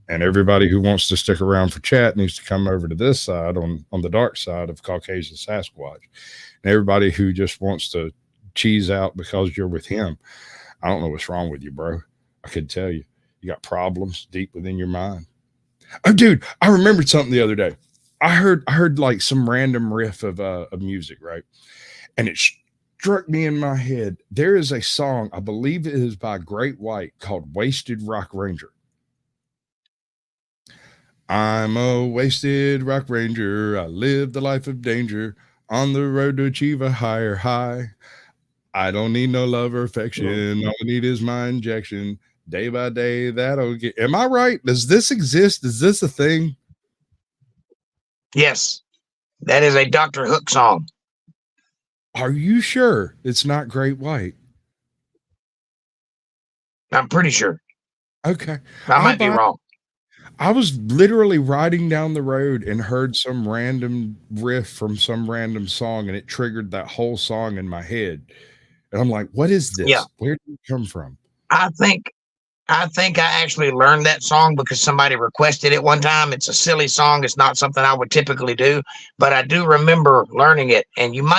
And everybody who wants to stick around for chat needs to come over to this side on the dark side of Caucasian Sasquatch. And everybody who just wants to cheese out because you're with him, I don't know what's wrong with you, bro. I could tell you. You got problems deep within your mind. Oh, dude, I remembered something the other day. I heard like some random riff of music, right? And it struck me in my head. There is a song, I believe it is by Great White, called Wasted Rock Ranger. I'm a wasted rock ranger. I live the life of danger on the road to achieve a higher high. I don't need no love or affection. All I need is my injection. Day by day, that'll get. Am I right? Does this exist? Is this a thing? Yes. That is a Dr. Hook song. Are you sure it's not Great White? I'm pretty sure. Okay. I might be wrong. I was literally riding down the road and heard some random riff from some random song, and it triggered that whole song in my head. And I'm like, what is this? Yeah. Where did it come from? I think I actually learned that song because somebody requested it one time. It's a silly song. It's not something I would typically do, but I do remember learning it. And you might